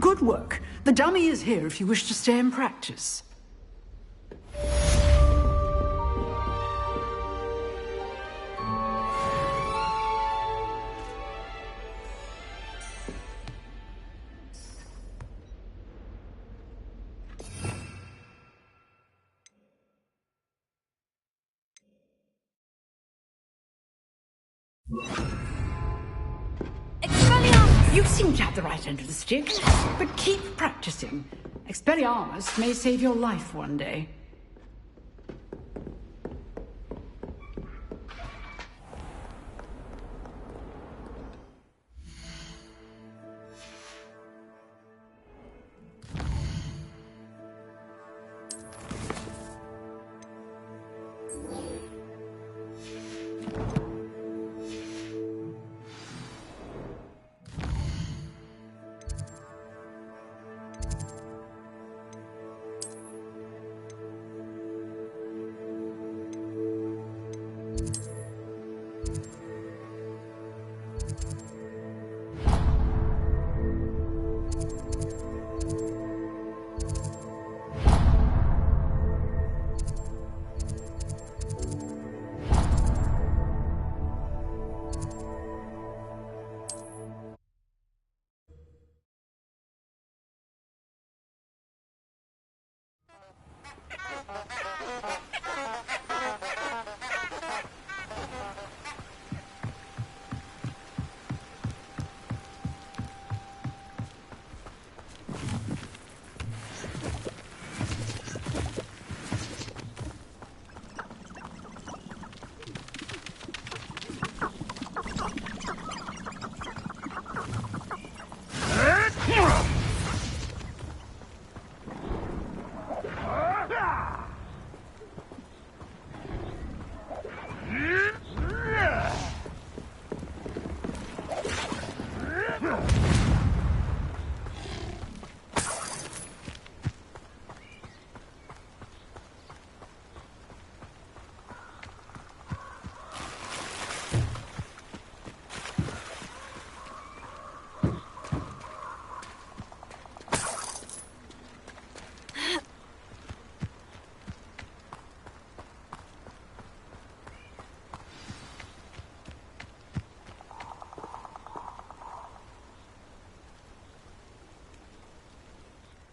Good work. The dummy is here if you wish to stay and practice. You seem to have the right end of the stick, but keep practicing. Expelliarmus may save your life one day.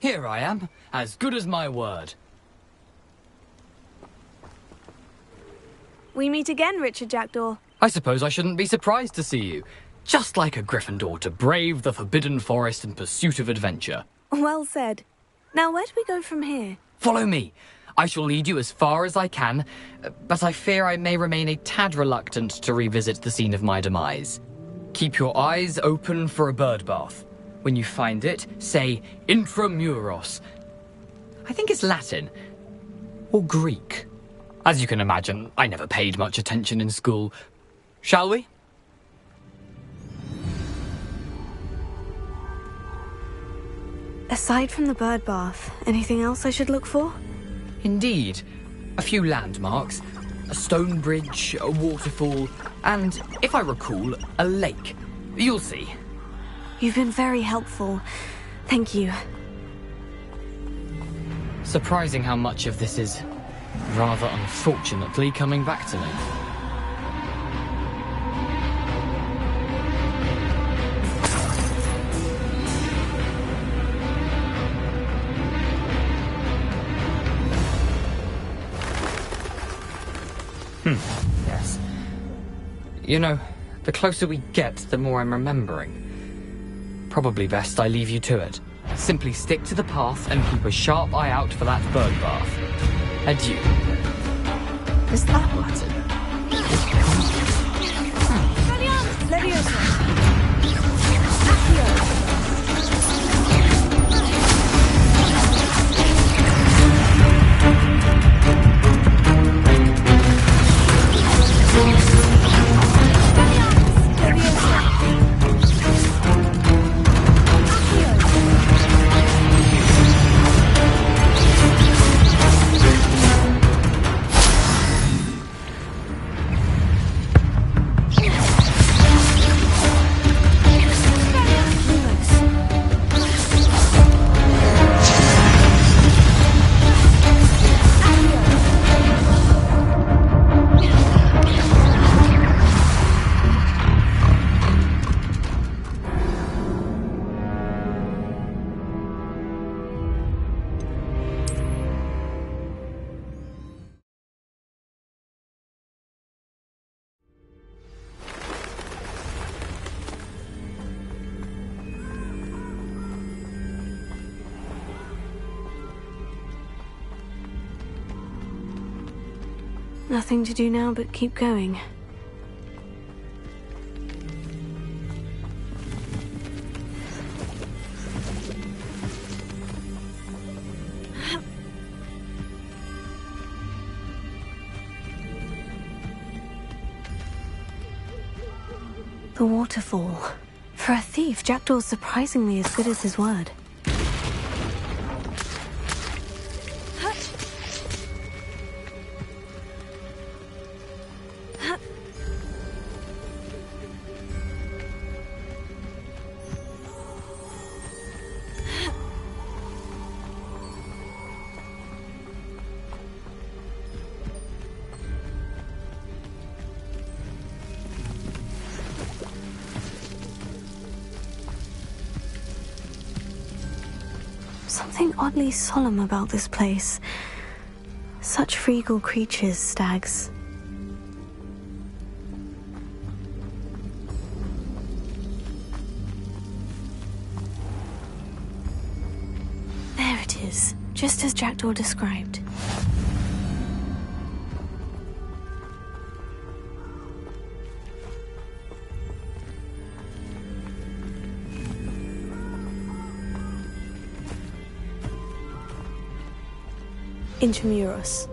Here I am, as good as my word. We meet again, Richard Jackdaw. I suppose I shouldn't be surprised to see you. Just like a Gryffindor to brave the Forbidden Forest in pursuit of adventure. Well said. Now, where do we go from here? Follow me. I shall lead you as far as I can, but I fear I may remain a tad reluctant to revisit the scene of my demise. Keep your eyes open for a bird bath. When you find it, say intramuros. I think it's Latin. Or Greek. As you can imagine, I never paid much attention in school. Shall we? Aside from the bird bath, anything else I should look for? Indeed. A few landmarks. A stone bridge, a waterfall, and, if I recall, a lake. You'll see. You've been very helpful. Thank you. Surprising how much of this is, rather unfortunately, coming back to me. Yes. You know, the closer we get, the more I'm remembering. Probably best I leave you to it. Simply stick to the path and keep a sharp eye out for that bird bath. Adieu. Is that Latin? Nothing to do now but keep going. The waterfall. For a thief, Jackdaw's surprisingly as good as his word. Something oddly solemn about this place. Such regal creatures, stags. There it is, just as Jackdaw described. Intramuros.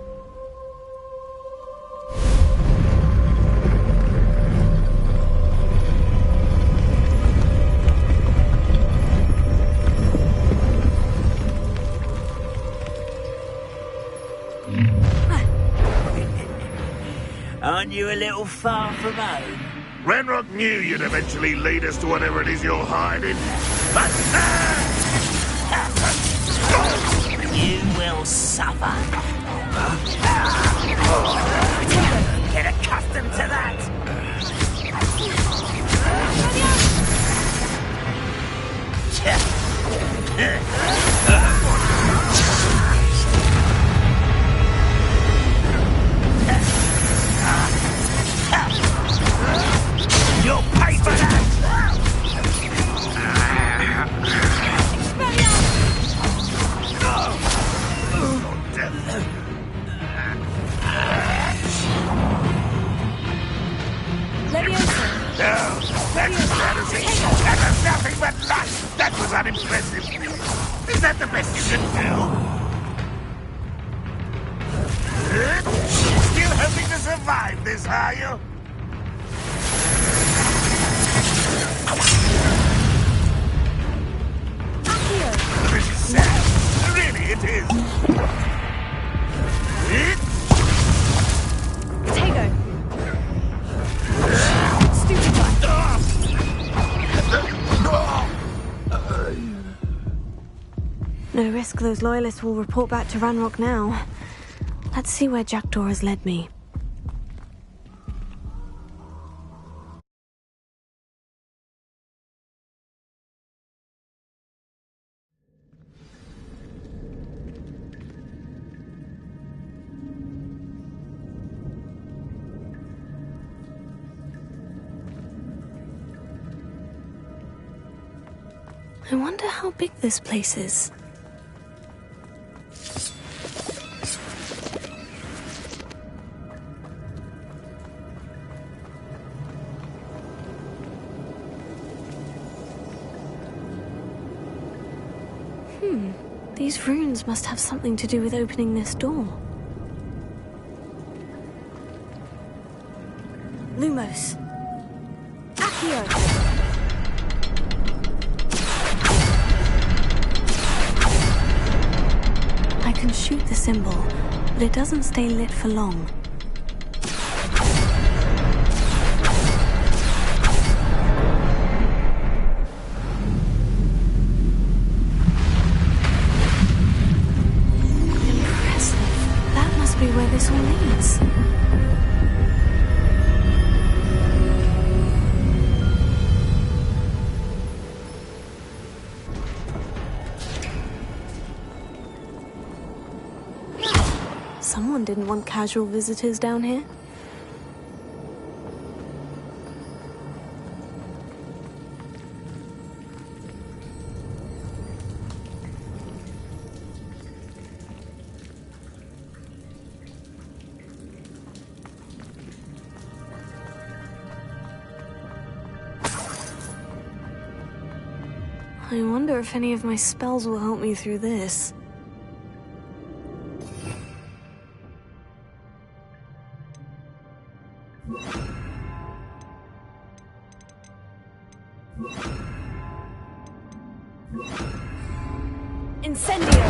Aren't you a little far from home? Ranrock knew you'd eventually lead us to whatever it is you're hiding. You will suffer. Get accustomed to that. You'll pay for that! No, that's embarrassing. That was nothing but luck. That was unimpressive. Is that the best you can do? Still hoping to survive this, are you? This is sad. Really, it is. Potato. Stupid one. No risk those loyalists will report back to Ranrock now. Let's see where Jackdaw has led me. I wonder how big this place is. These runes must have something to do with opening this door. Lumos. Accio. I can shoot the symbol, but it doesn't stay lit for long. Where this all leads. Someone didn't want casual visitors down here. I wonder if any of my spells will help me through this. Incendio!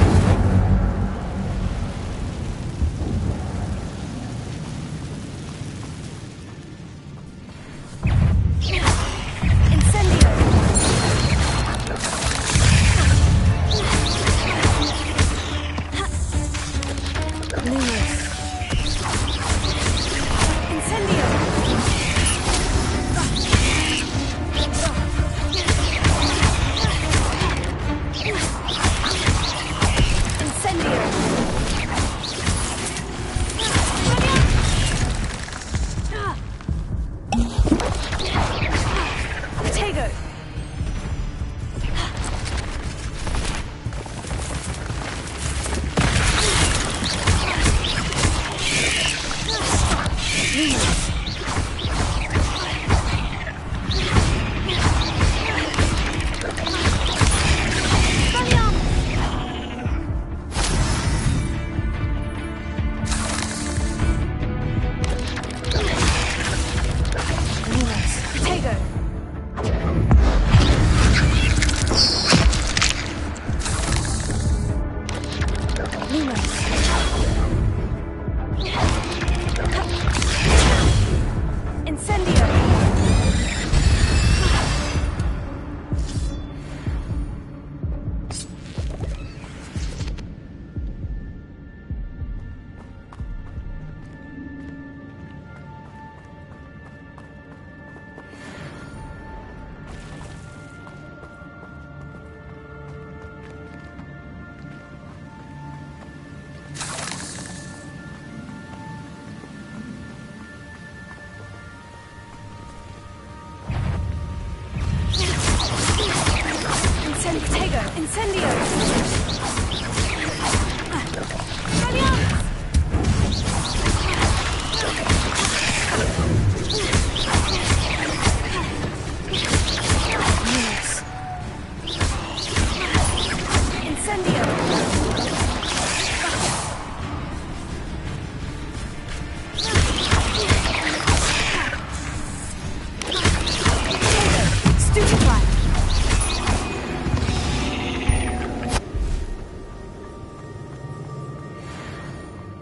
Protego! Incendio!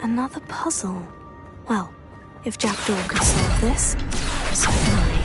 Another puzzle. Well, if Jackdaw could solve this, so can I.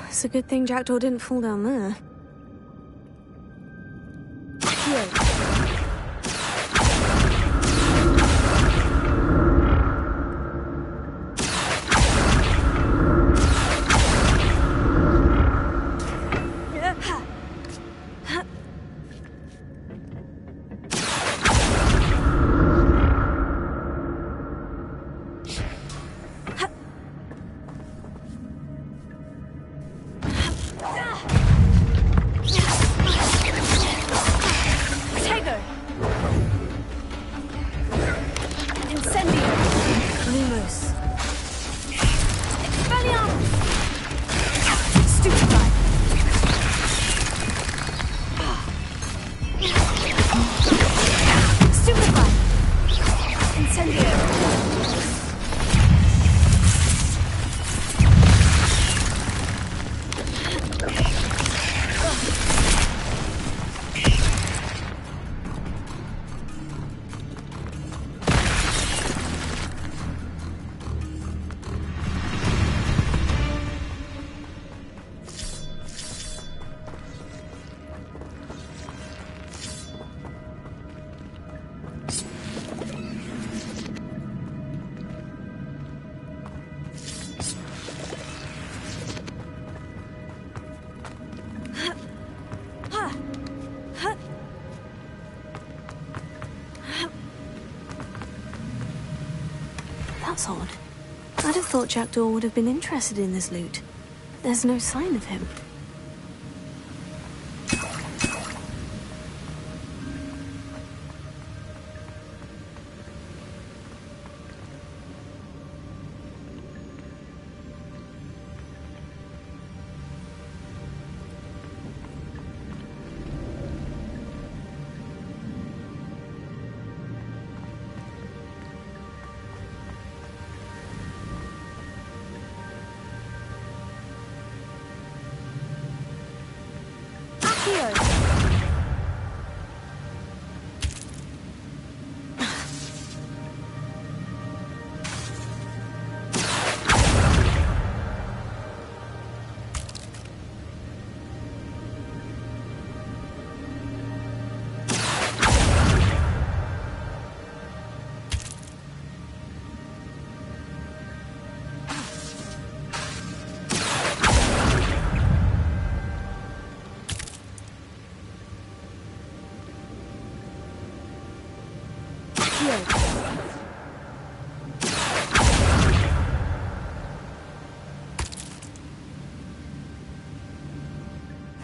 It's a good thing Jackdaw didn't fall down there. That's odd. I'd have thought Jackdaw would have been interested in this loot. There's no sign of him.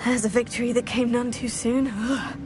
There's a victory that came none too soon. Ugh.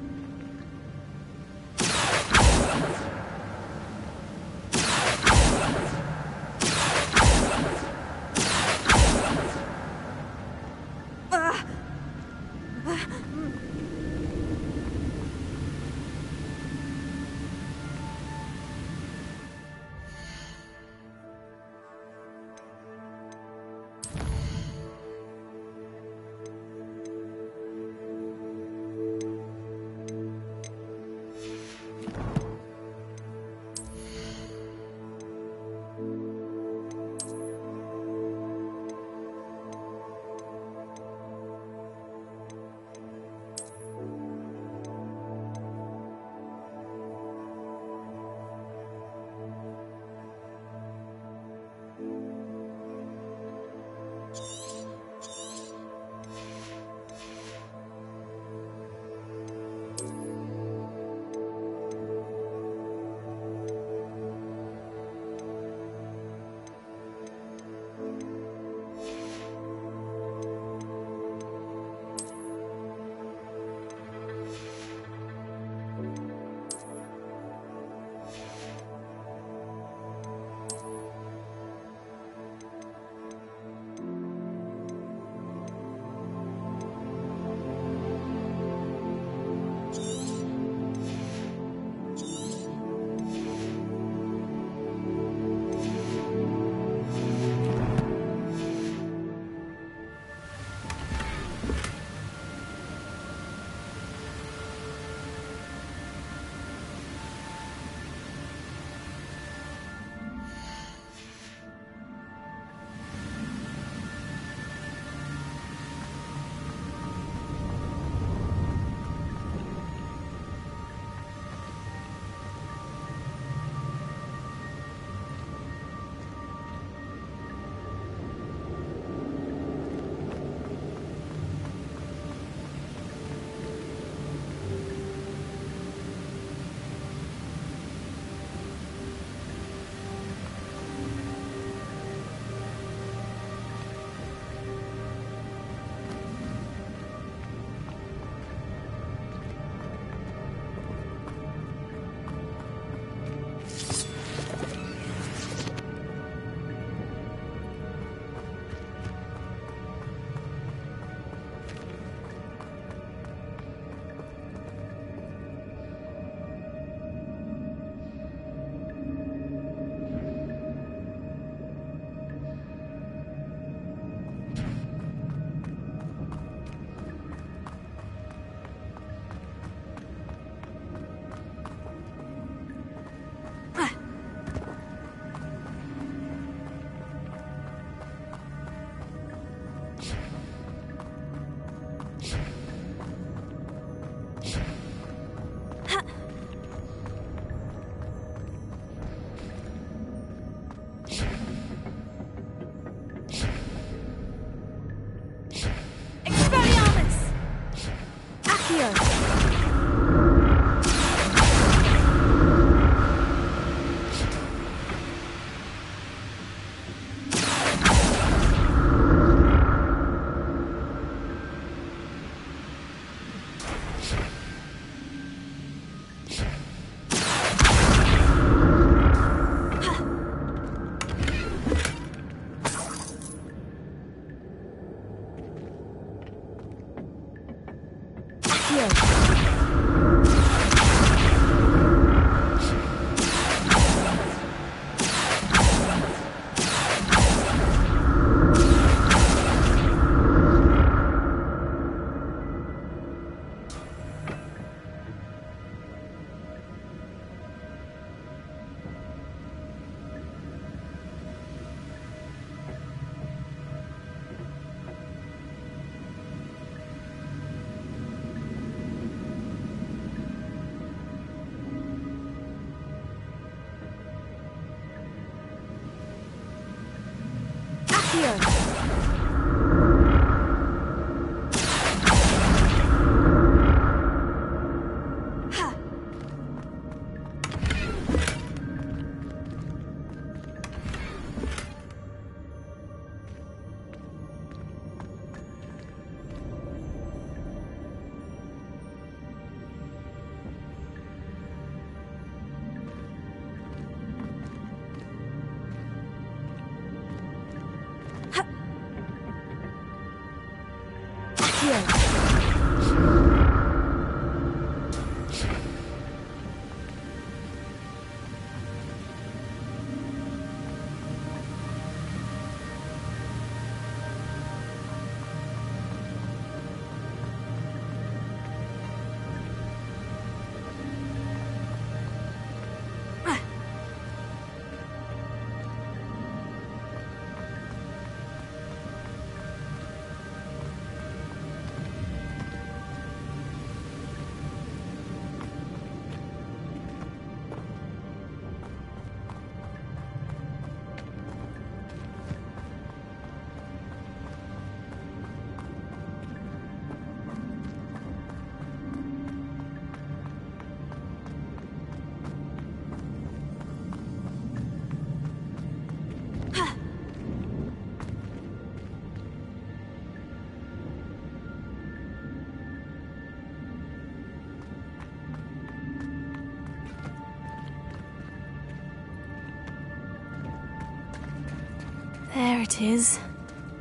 There it is.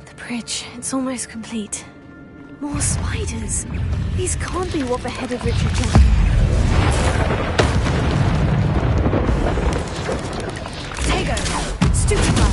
The bridge. It's almost complete. More spiders. These can't be what beheaded Richard Jackson. Tego! Stupefy!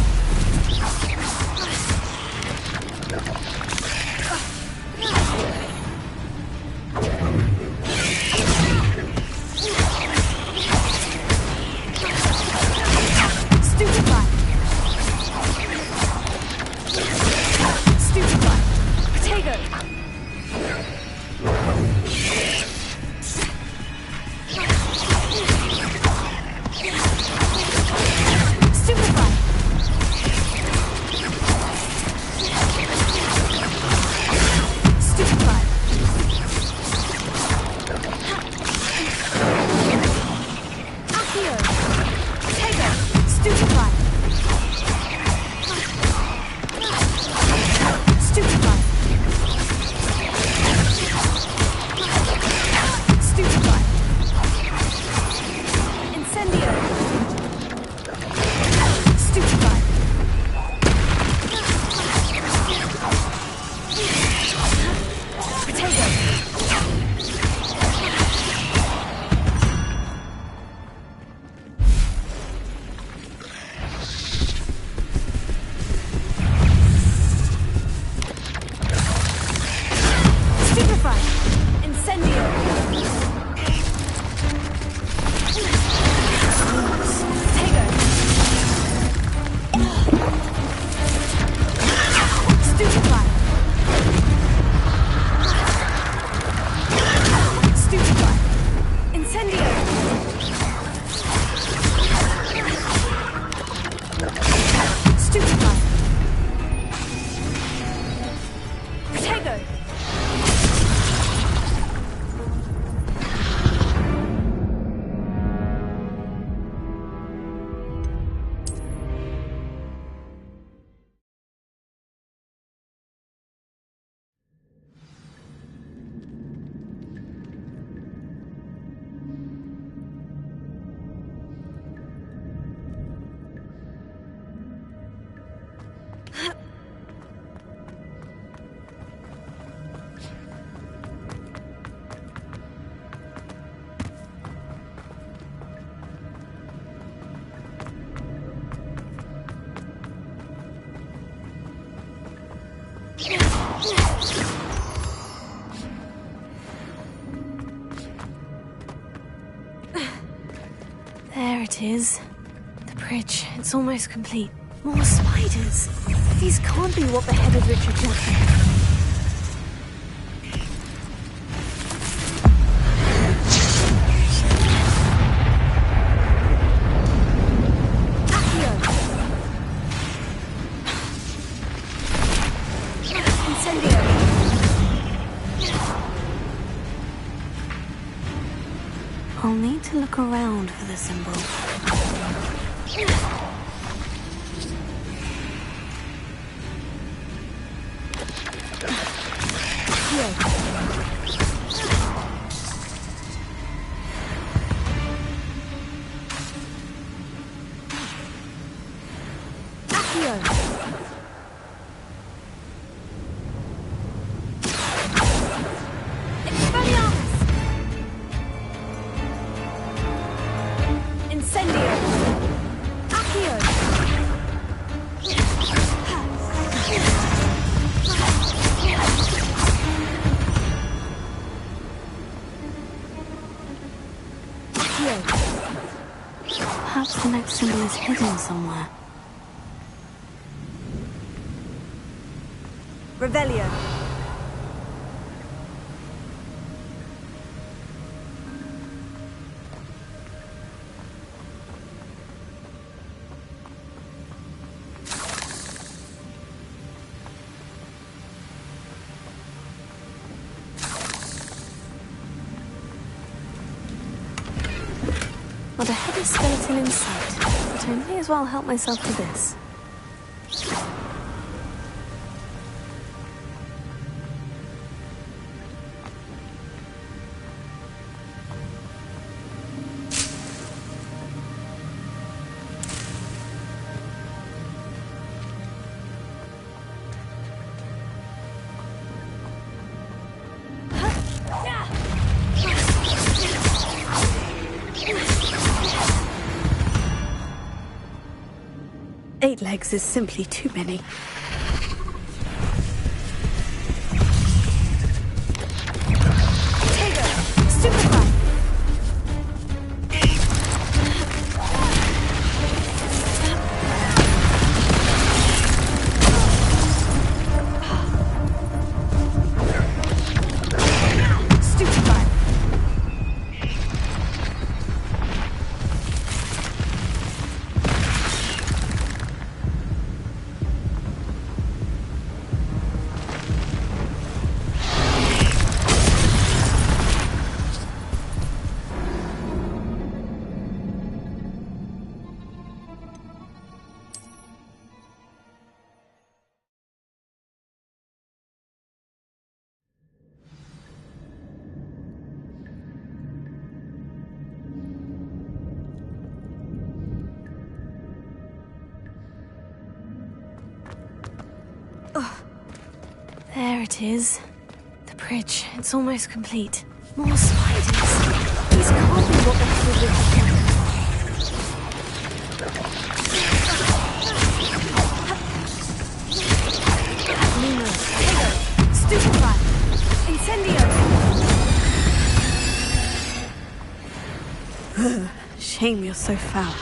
There it is. The bridge. It's almost complete. More spiders. These can't be what beheaded Richard Jackson. I'll need to look around for the symbol. Perhaps the next symbol is hidden somewhere. Revelio. Not a heavy skeleton in sight, but I may as well help myself to this. 8 legs is simply too many. There it is. The bridge. It's almost complete. More spiders. These can't be what the hell is Lumos. Stupefy. Incendio. Shame you're so foul.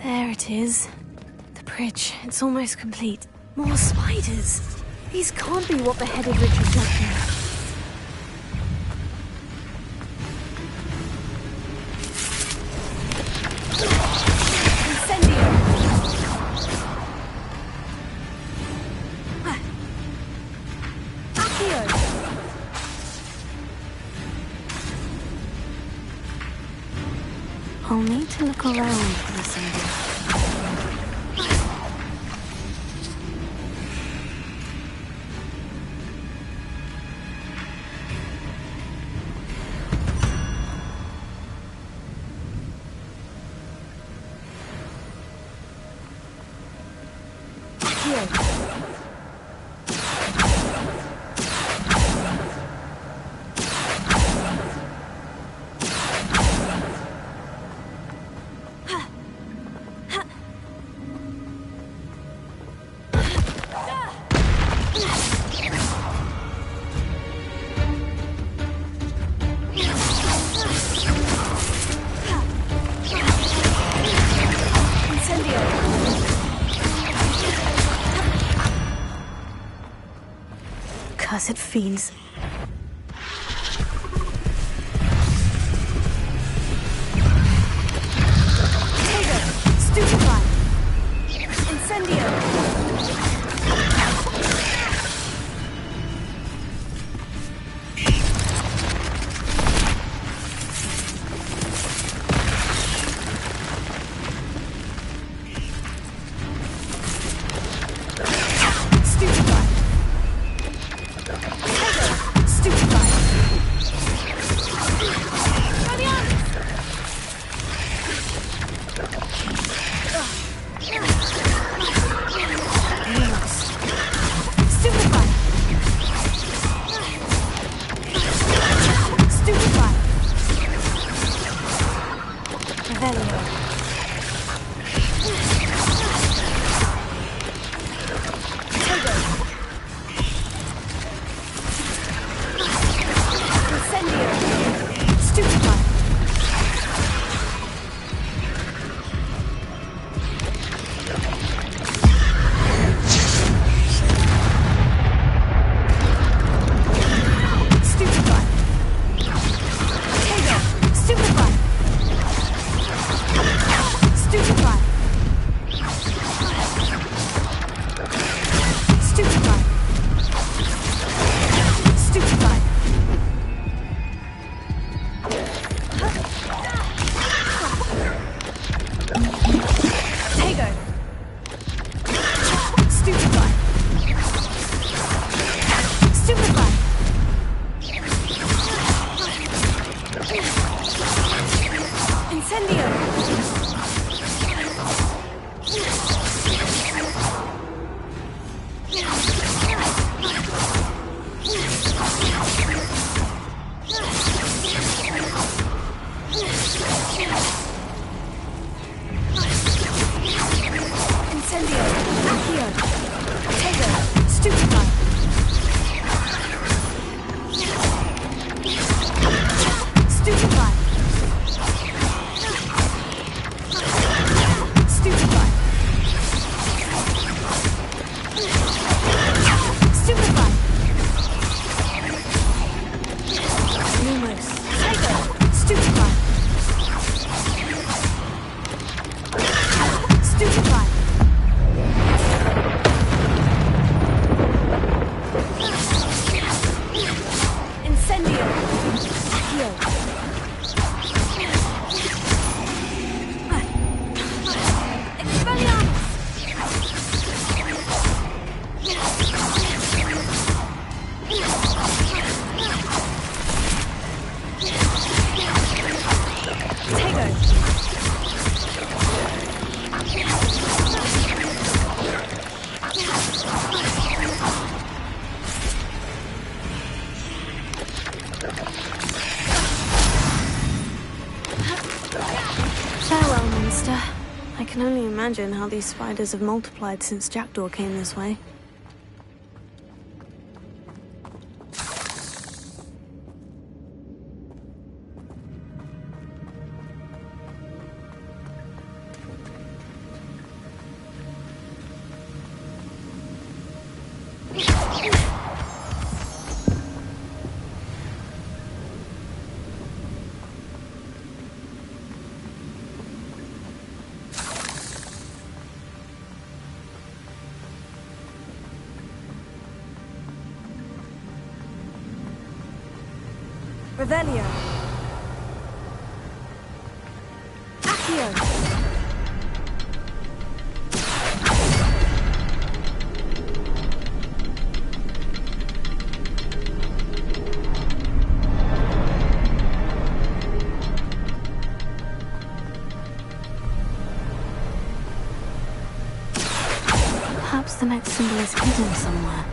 There it is. The bridge. It's almost complete. More spiders. These can't be what the headed Richard's left here. I'll need to look around for this idea. Cursed fiends. Stupefy! Incendio! Stupefy! Stupefy! Incendio! Accio! Farewell, monster. I can only imagine how these spiders have multiplied since Jackdaw came this way. Revelio. Accio. Perhaps the next symbol is hidden somewhere.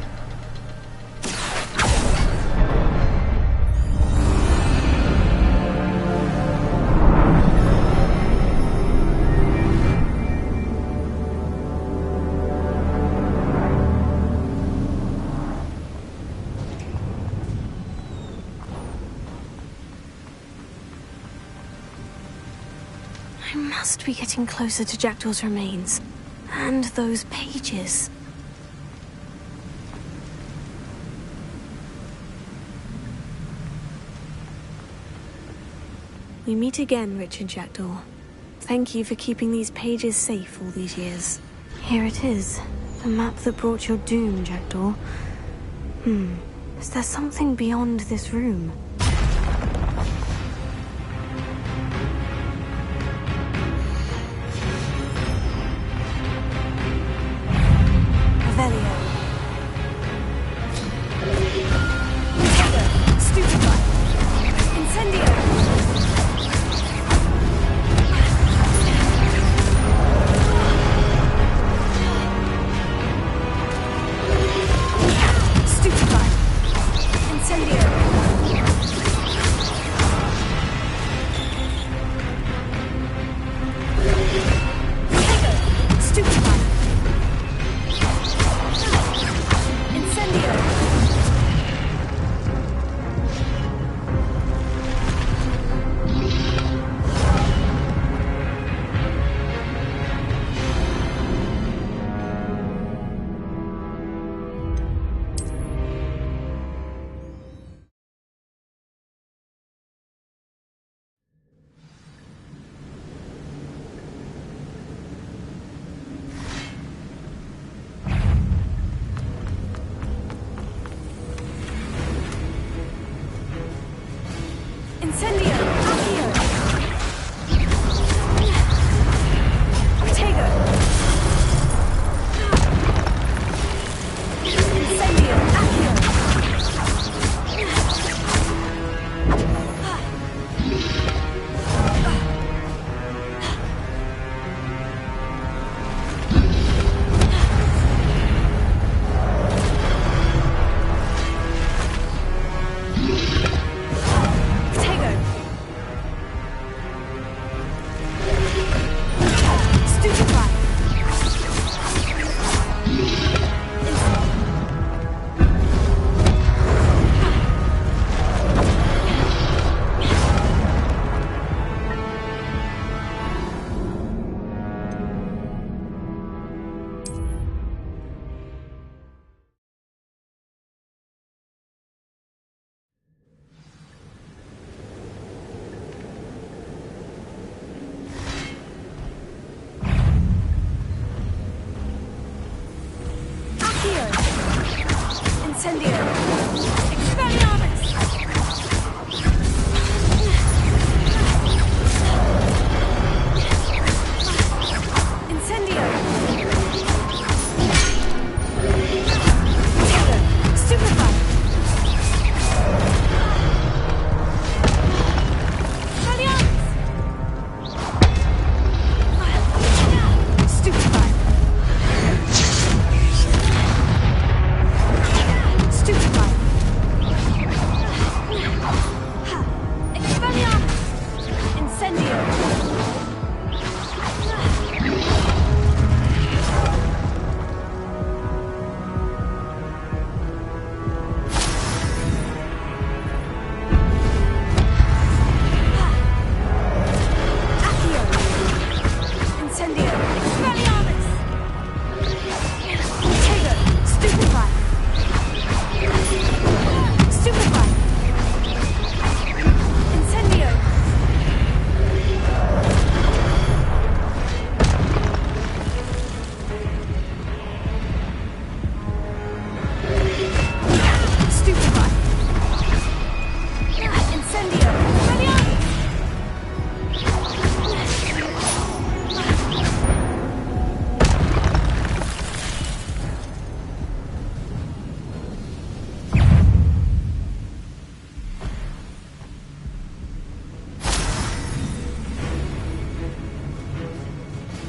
I must be getting closer to Jackdaw's remains. And those pages. We meet again, Richard Jackdaw. Thank you for keeping these pages safe all these years. Here it is. The map that brought your doom, Jackdaw. Is there something beyond this room? Revelio. Stupefy. Incendio. Stupefy. Incendio.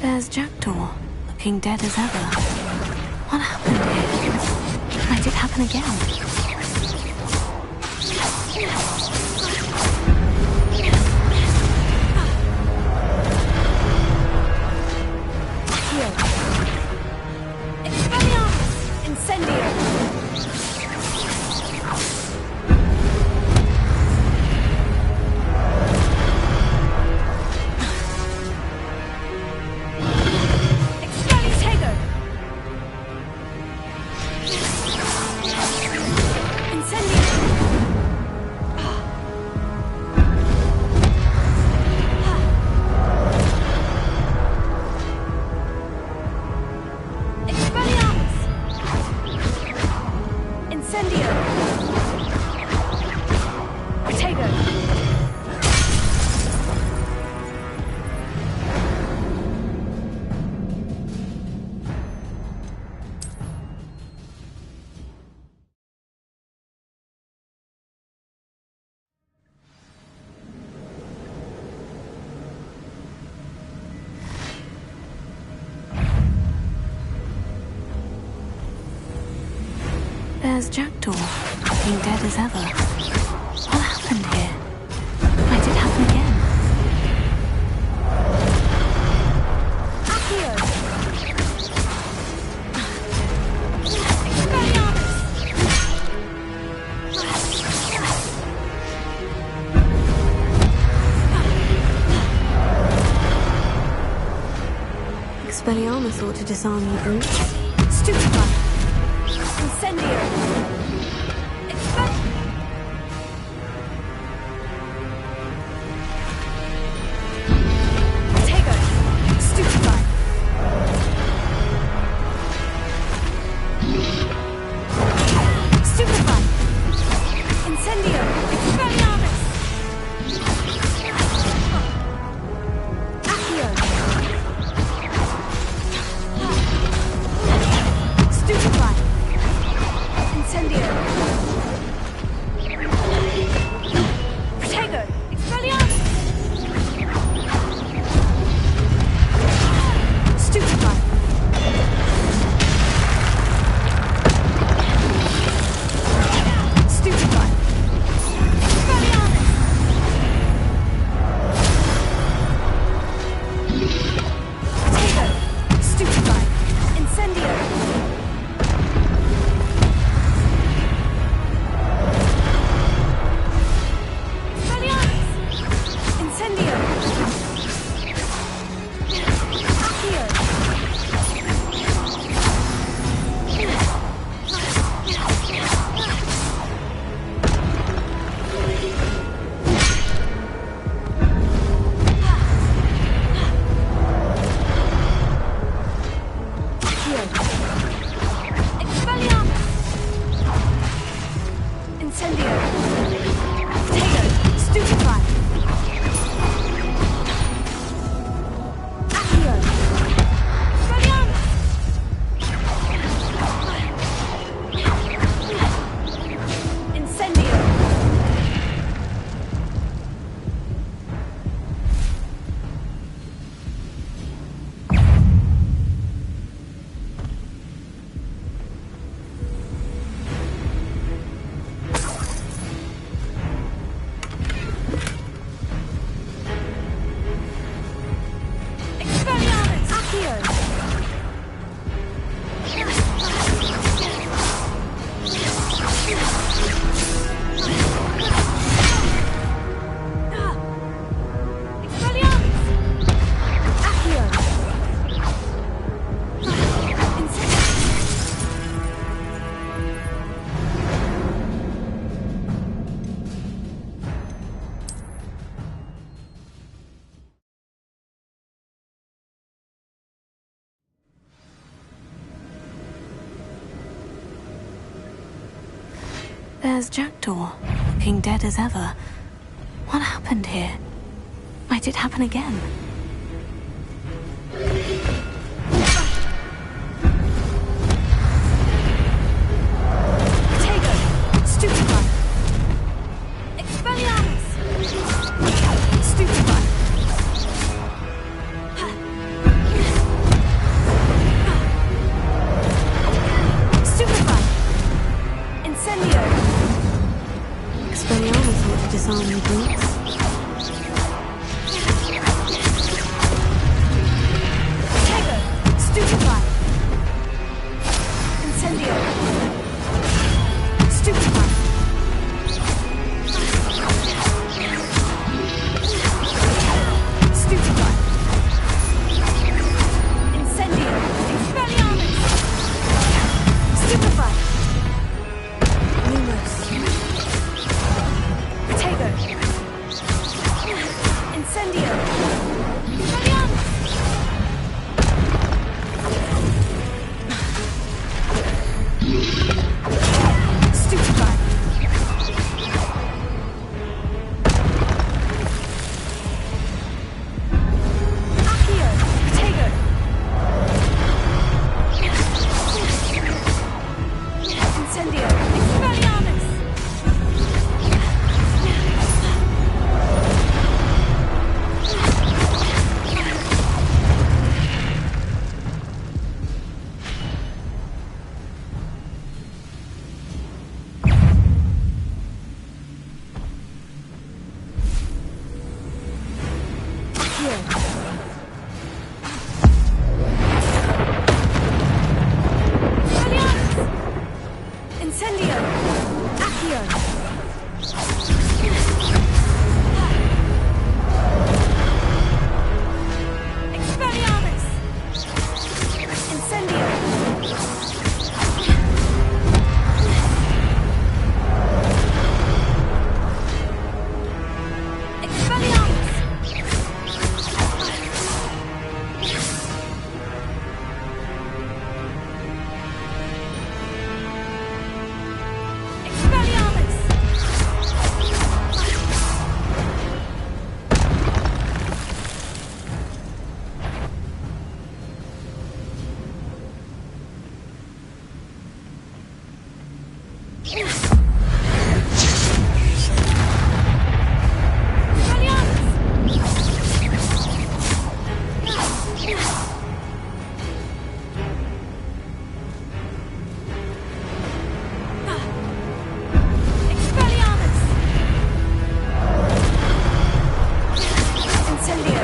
There's Jackdaw, looking dead as ever. What happened here? Might it happen again? Expelliarmus! Incendio! There's Jackdaw, looking dead as ever. What happened here? Might it happen again? Accio! Expelliarmus ought to disarm you brutes. Stupefy! Incendio! Tego! Stupefy! Stupefy! Incendio! Expelliarmus! Accio! Stupefy! Incendio! Protego! Expelliarmus! Stupefy! Stupefy! Expelliarmus! Protego! Stupefy! Incendio! Incendio! Accio! Expelliarmus! Incendio! Potato! Stupefy! Accio! Expelliarmus! Incendio! Expelliarmus! Accio! Expelliarmus! Accio! There's Jackdaw, looking dead as ever. What happened here? Might it happen again? Protego! Stupefy! Expelliarmus! Stupefy! disarm boots. Tego! Stupefy! Incendio! Stupefy! Stupefy! Incendio! Expelliarmus! Stupefy! Lumos! Tego! Incendio! Expelliarmus! Stupefy! Accio! Tego! Incendio! Expelliarmus! Incendio! Accio! Expelliarmus! Incendio! Expelliarmus! Expelliarmus! Expelliarmus! Incendio! Expelliarmus!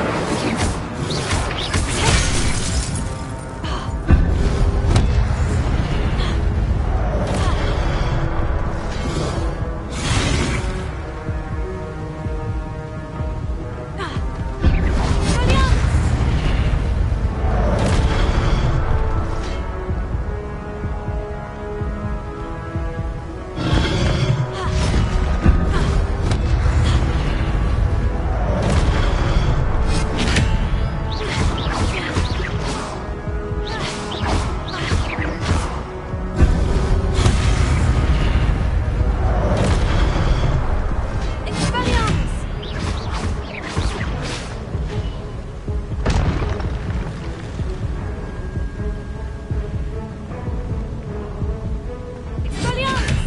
Expelliarmus!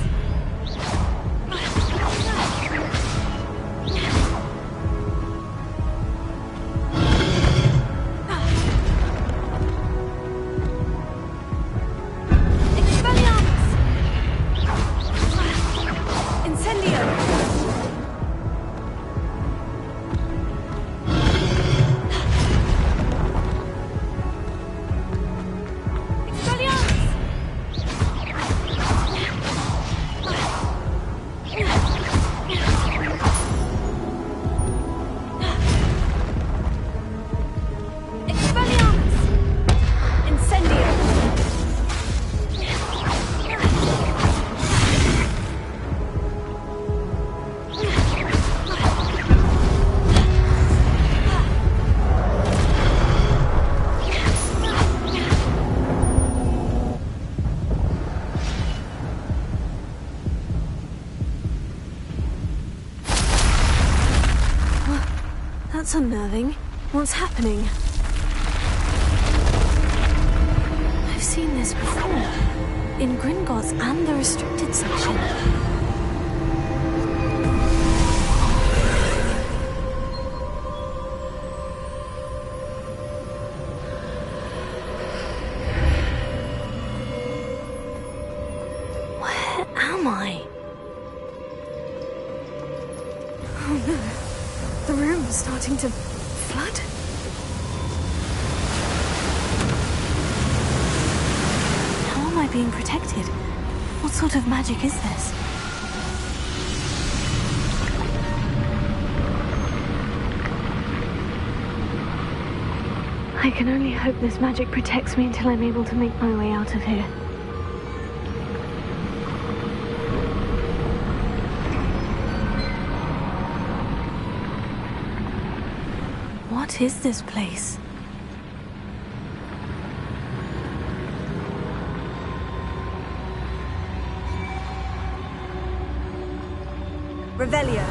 Expelliarmus! Incendio! Expelliarmus! Expelliarmus! Incendio! That's unnerving. What's happening? I've seen this before. In Gringotts and the restricted section. Where am I? starting to flood? How am I being protected? What sort of magic is this? I can only hope this magic protects me until I'm able to make my way out of here. What is this place? Revelio.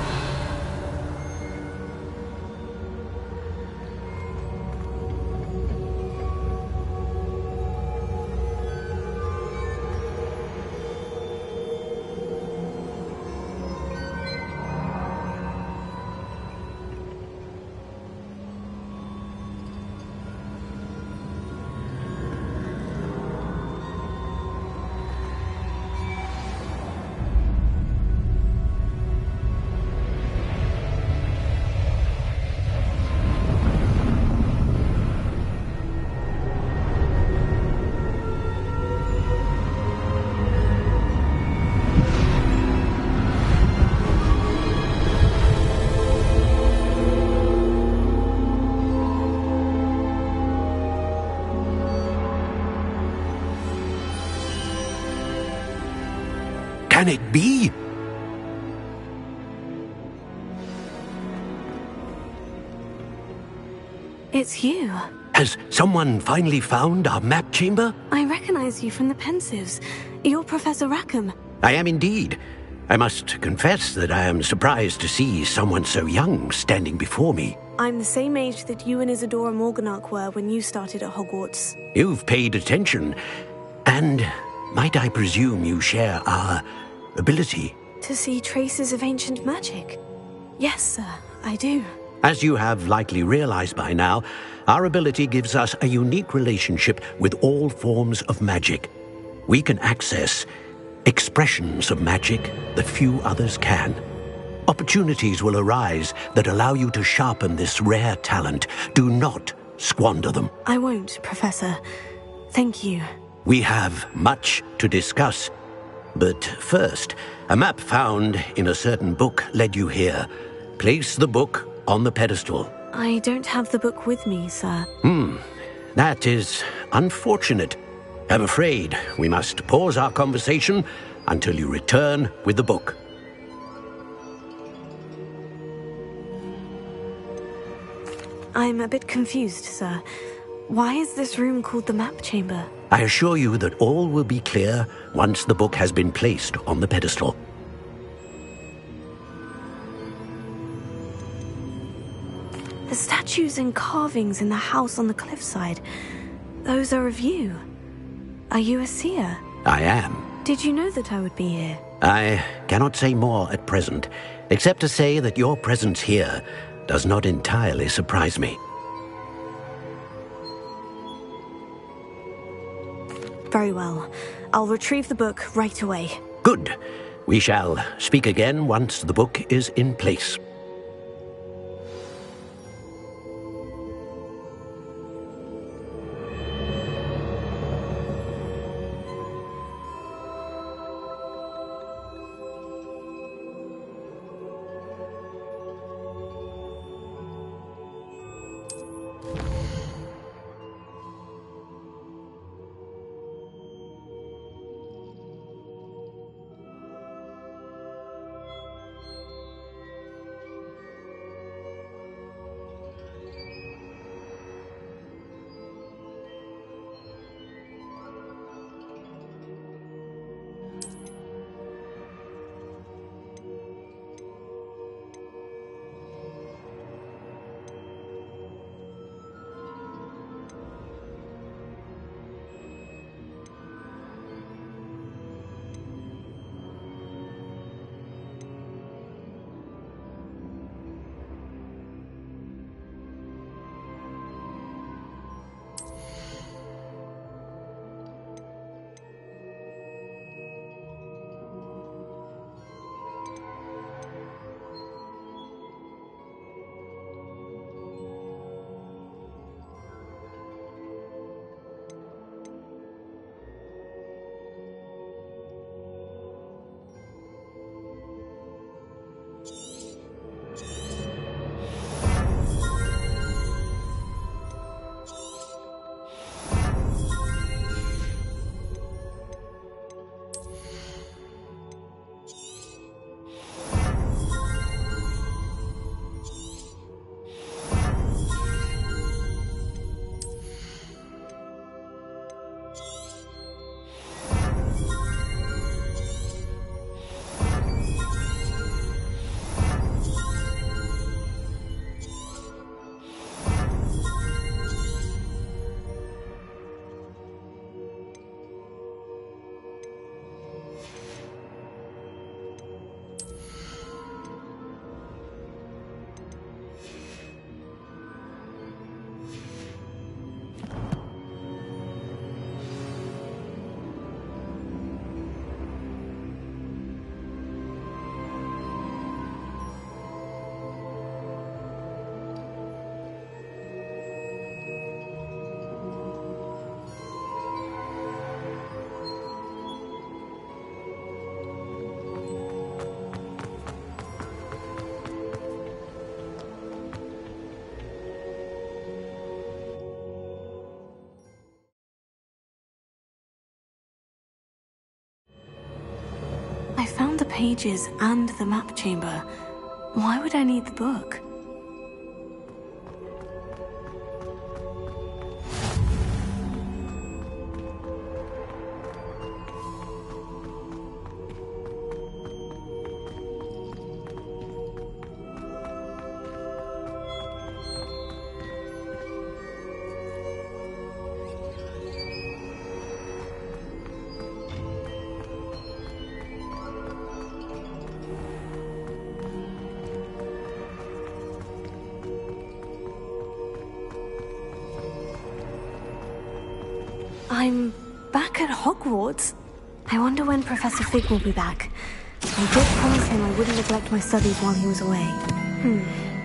Can it be? It's you. Has someone finally found our map chamber? I recognize you from the Pensives. You're Professor Rackham. I am indeed. I must confess that I am surprised to see someone so young standing before me. I'm the same age that you and Isadora Morganach were when you started at Hogwarts. You've paid attention, and might I presume you share our ability? To see traces of ancient magic? Yes, sir, I do. As you have likely realized by now, our ability gives us a unique relationship with all forms of magic. We can access expressions of magic that few others can. Opportunities will arise that allow you to sharpen this rare talent. Do not squander them. I won't, Professor. Thank you. We have much to discuss. But first, a map found in a certain book led you here. Place the book on the pedestal. I don't have the book with me, sir. That is unfortunate. I'm afraid we must pause our conversation until you return with the book. I'm a bit confused, sir. Why is this room called the map chamber? I assure you that all will be clear once the book has been placed on the pedestal. The statues and carvings in the house on the cliffside, those are of you. Are you a seer? I am. Did you know that I would be here? I cannot say more at present, except to say that your presence here does not entirely surprise me. Very well. I'll retrieve the book right away. Good. We shall speak again once the book is in place. I found the pages and the map chamber. Why would I need the book? I'm back at Hogwarts. I wonder when Professor Fig will be back. I did promise him I wouldn't neglect my studies while he was away.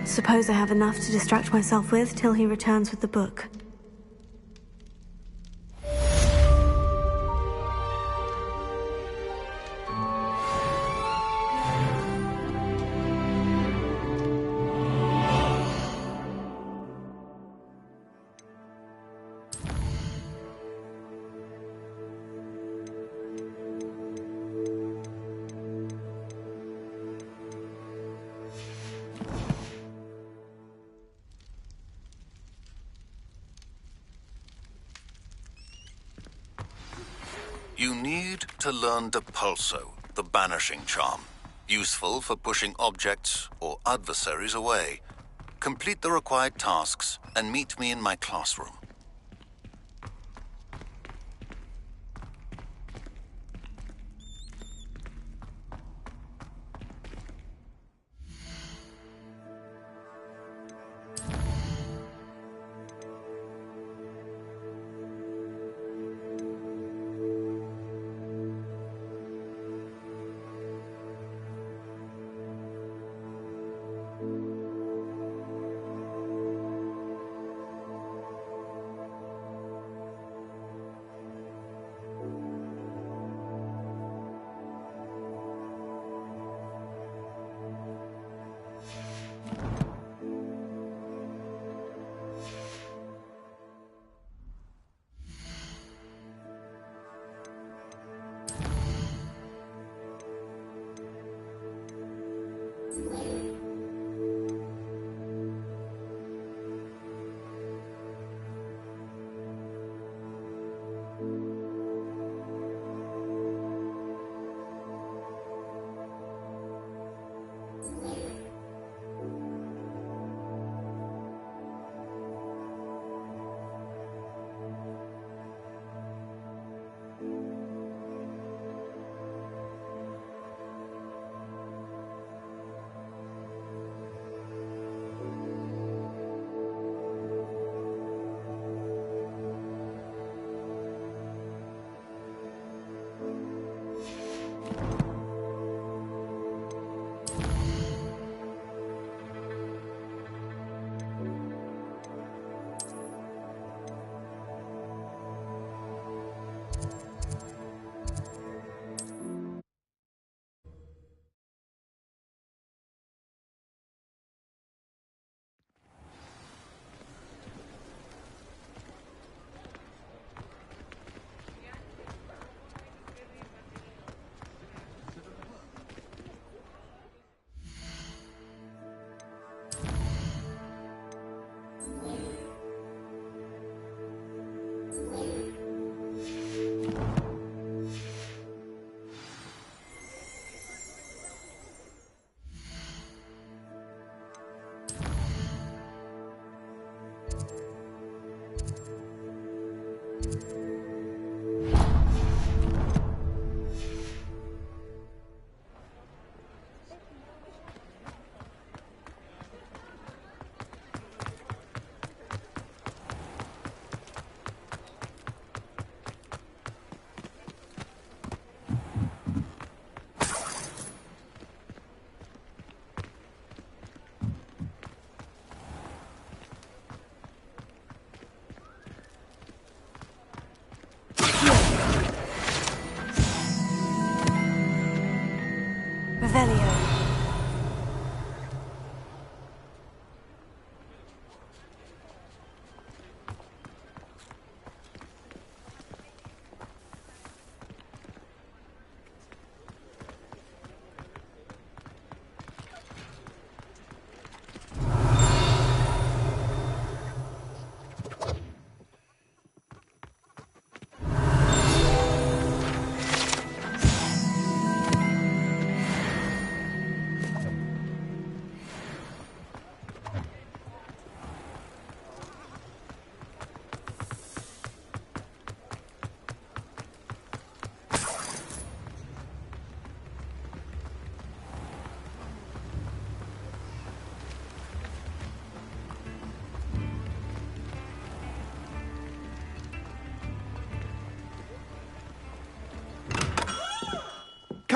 Suppose I have enough to distract myself with till he returns with the book. You need to learn Depulso, the banishing charm. Useful for pushing objects or adversaries away. Complete the required tasks and meet me in my classroom.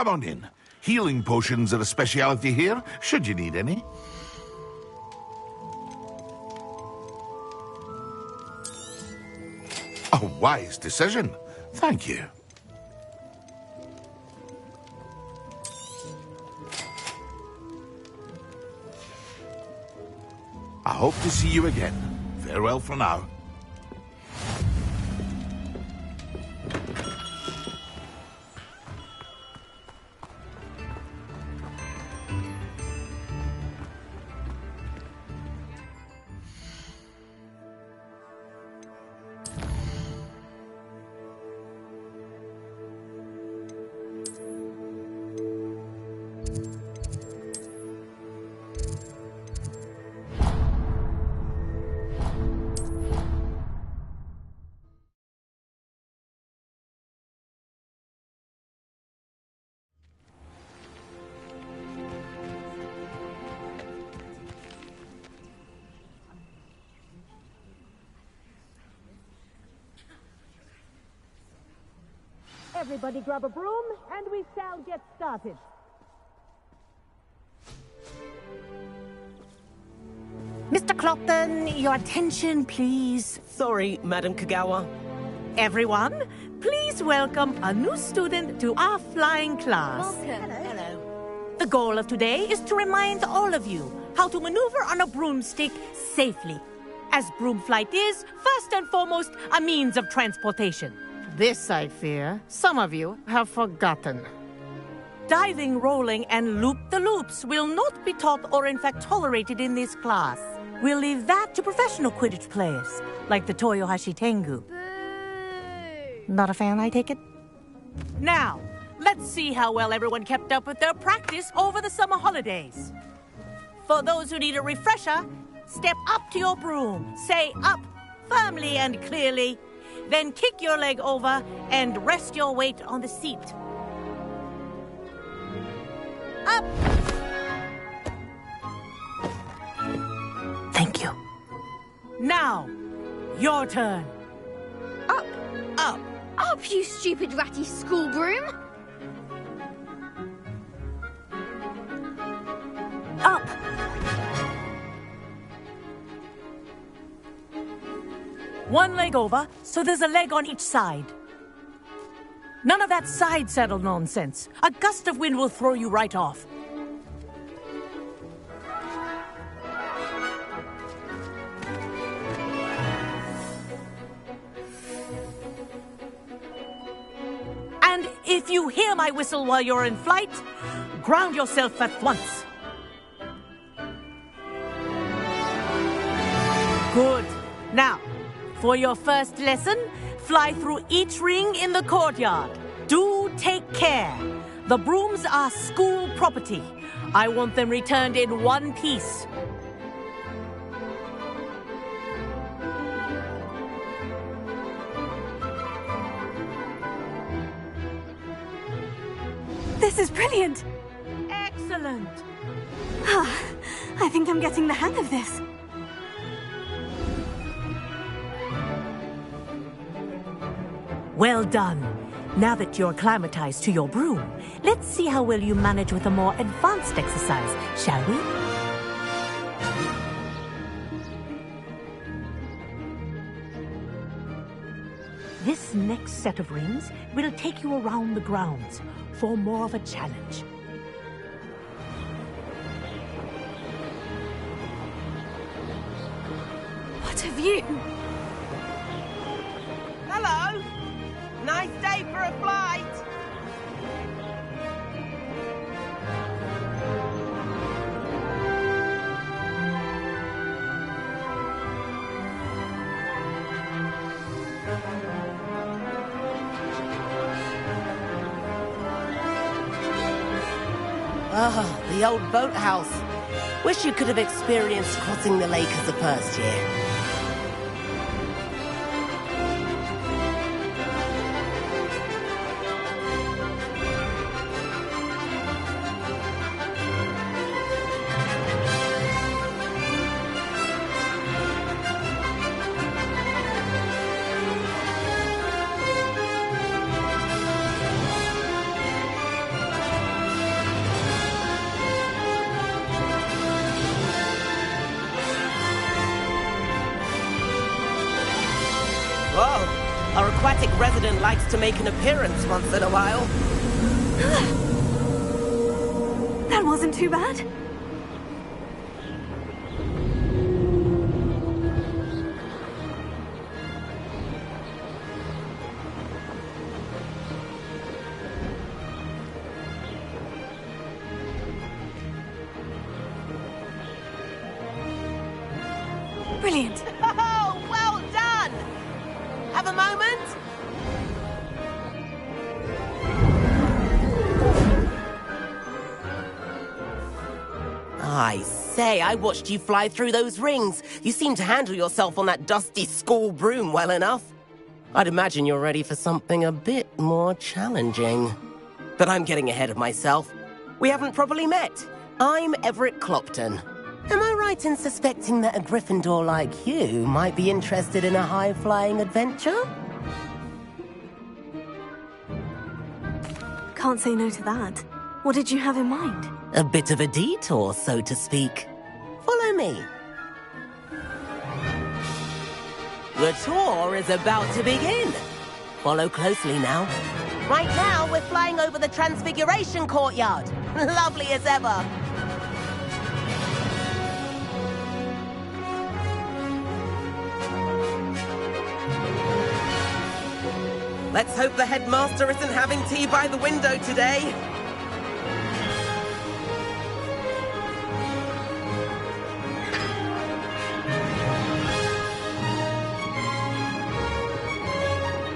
come on in. Healing potions are a speciality here, should you need any. A wise decision. Thank you. I hope to see you again. Farewell for now. Everybody grab a broom, and we shall get started. Mr. Clopton, your attention, please. Sorry, Madam Kagawa. Everyone, please welcome a new student to our flying class. Welcome. Hello. The goal of today is to remind all of you how to maneuver on a broomstick safely, as broom flight is, first and foremost, a means of transportation. This, I fear, some of you have forgotten. Diving, rolling, and loop-the-loops will not be taught or in fact tolerated in this class. We'll leave that to professional Quidditch players, like the Toyohashi Tengu. Not a fan, I take it? Now, let's see how well everyone kept up with their practice over the summer holidays. For those who need a refresher, step up to your broom, say up firmly and clearly, then kick your leg over and rest your weight on the seat. Up! Thank you. Now, your turn. Up! Up! Up, you stupid ratty school broom! Up! One leg over, so there's a leg on each side. None of that side saddle nonsense. A gust of wind will throw you right off. And if you hear my whistle while you're in flight, ground yourself at once. Good. Now, for your first lesson, fly through each ring in the courtyard. Do take care. The brooms are school property. I want them returned in one piece. This is brilliant! Excellent! I think I'm getting the hang of this. Well done. Now that you're acclimatized to your broom, let's see how well you manage with a more advanced exercise, shall we? This next set of rings will take you around the grounds for more of a challenge. What have you... Hello! Nice day for a flight! Ah, the old boathouse. Wish you could have experienced crossing the lake as a first year. aquatic resident likes to make an appearance once in a while. That wasn't too bad. Brilliant. Oh, well done! Have a moment? I say, I watched you fly through those rings. You seem to handle yourself on that dusty school broom well enough. I'd imagine you're ready for something a bit more challenging. But I'm getting ahead of myself. We haven't properly met. I'm Everett Clopton. Am I right in suspecting that a Gryffindor like you might be interested in a high-flying adventure? Can't say no to that. What did you have in mind? A bit of a detour, so to speak. Follow me. The tour is about to begin. Follow closely now. Right now, we're flying over the Transfiguration Courtyard. Lovely as ever. Let's hope the headmaster isn't having tea by the window today.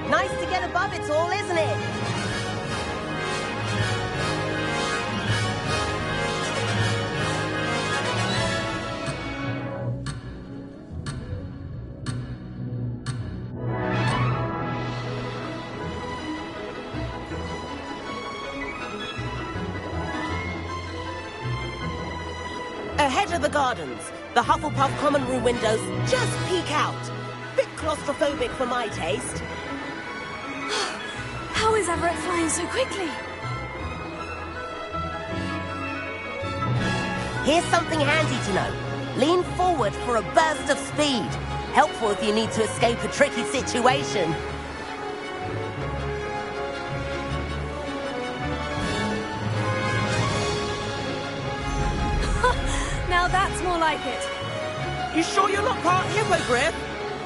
Nice to get above it all, isn't it? Ahead of the gardens, the Hufflepuff common room windows just peek out. Bit claustrophobic for my taste. How is Everett flying so quickly? Here's something handy to know. Lean forward for a burst of speed. Helpful if you need to escape a tricky situation. Now that's more like it. You sure you're not part hippogriff?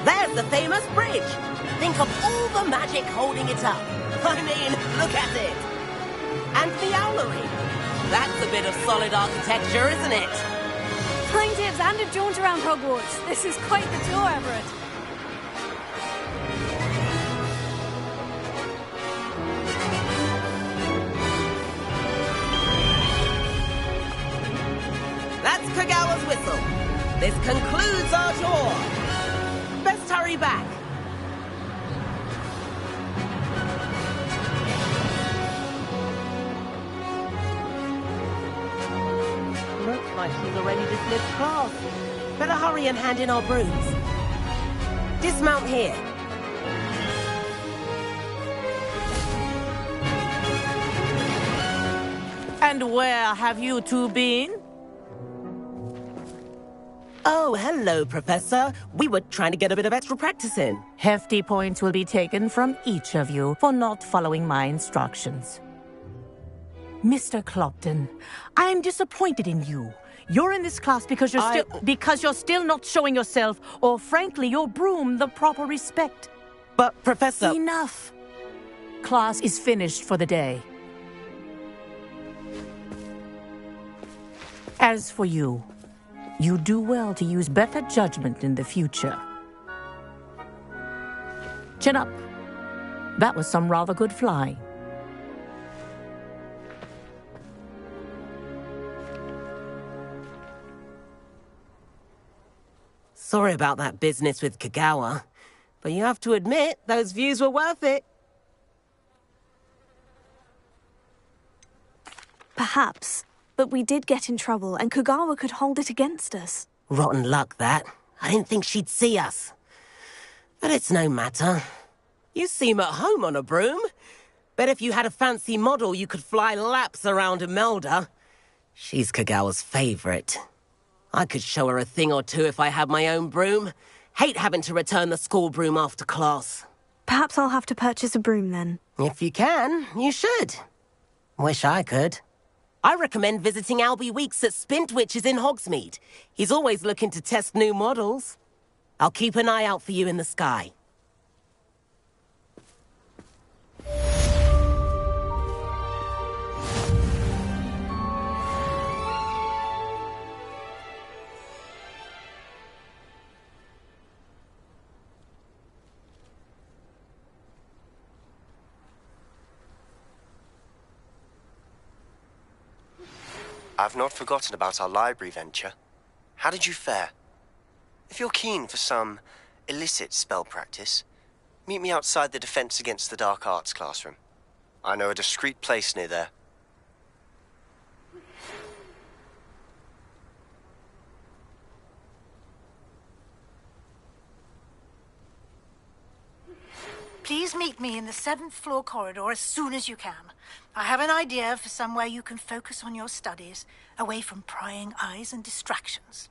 There's the famous bridge. Think of all the magic holding it up. I mean, look at it. And the owlery. That's a bit of solid architecture, isn't it? Flying tips and a jaunt around Hogwarts. This is quite the tour, Everett. That's Kagawa's whistle. This concludes our tour. Best hurry back. Looks like she's already dismissed class. Better hurry and hand in our brooms. Dismount here. And where have you two been? Oh, hello, Professor. We were trying to get a bit of extra practice in. Hefty points will be taken from each of you for not following my instructions. Mr. Clopton, I'm disappointed in you. You're in this class because you're still not showing yourself, or frankly, your broom the proper respect. But, Professor... Enough. Class is finished for the day. As for you, you do well to use better judgment in the future. Chin up. That was some rather good flying. Sorry about that business with Kagawa, but you have to admit, those views were worth it. Perhaps, but we did get in trouble, and Kagawa could hold it against us. Rotten luck, that. I didn't think she'd see us. But it's no matter. You seem at home on a broom. Bet if you had a fancy model, you could fly laps around Imelda. She's Kagawa's favorite. I could show her a thing or two if I had my own broom. Hate having to return the school broom after class. Perhaps I'll have to purchase a broom then. If you can, you should. Wish I could. I recommend visiting Albie Weeks at Spintwitches in Hogsmeade. He's always looking to test new models. I'll keep an eye out for you in the sky. I've not forgotten about our library venture. How did you fare? If you're keen for some illicit spell practice, meet me outside the Defense Against the Dark Arts classroom. I know a discreet place near there. Please meet me in the 7th floor corridor as soon as you can. I have an idea for somewhere you can focus on your studies, away from prying eyes and distractions.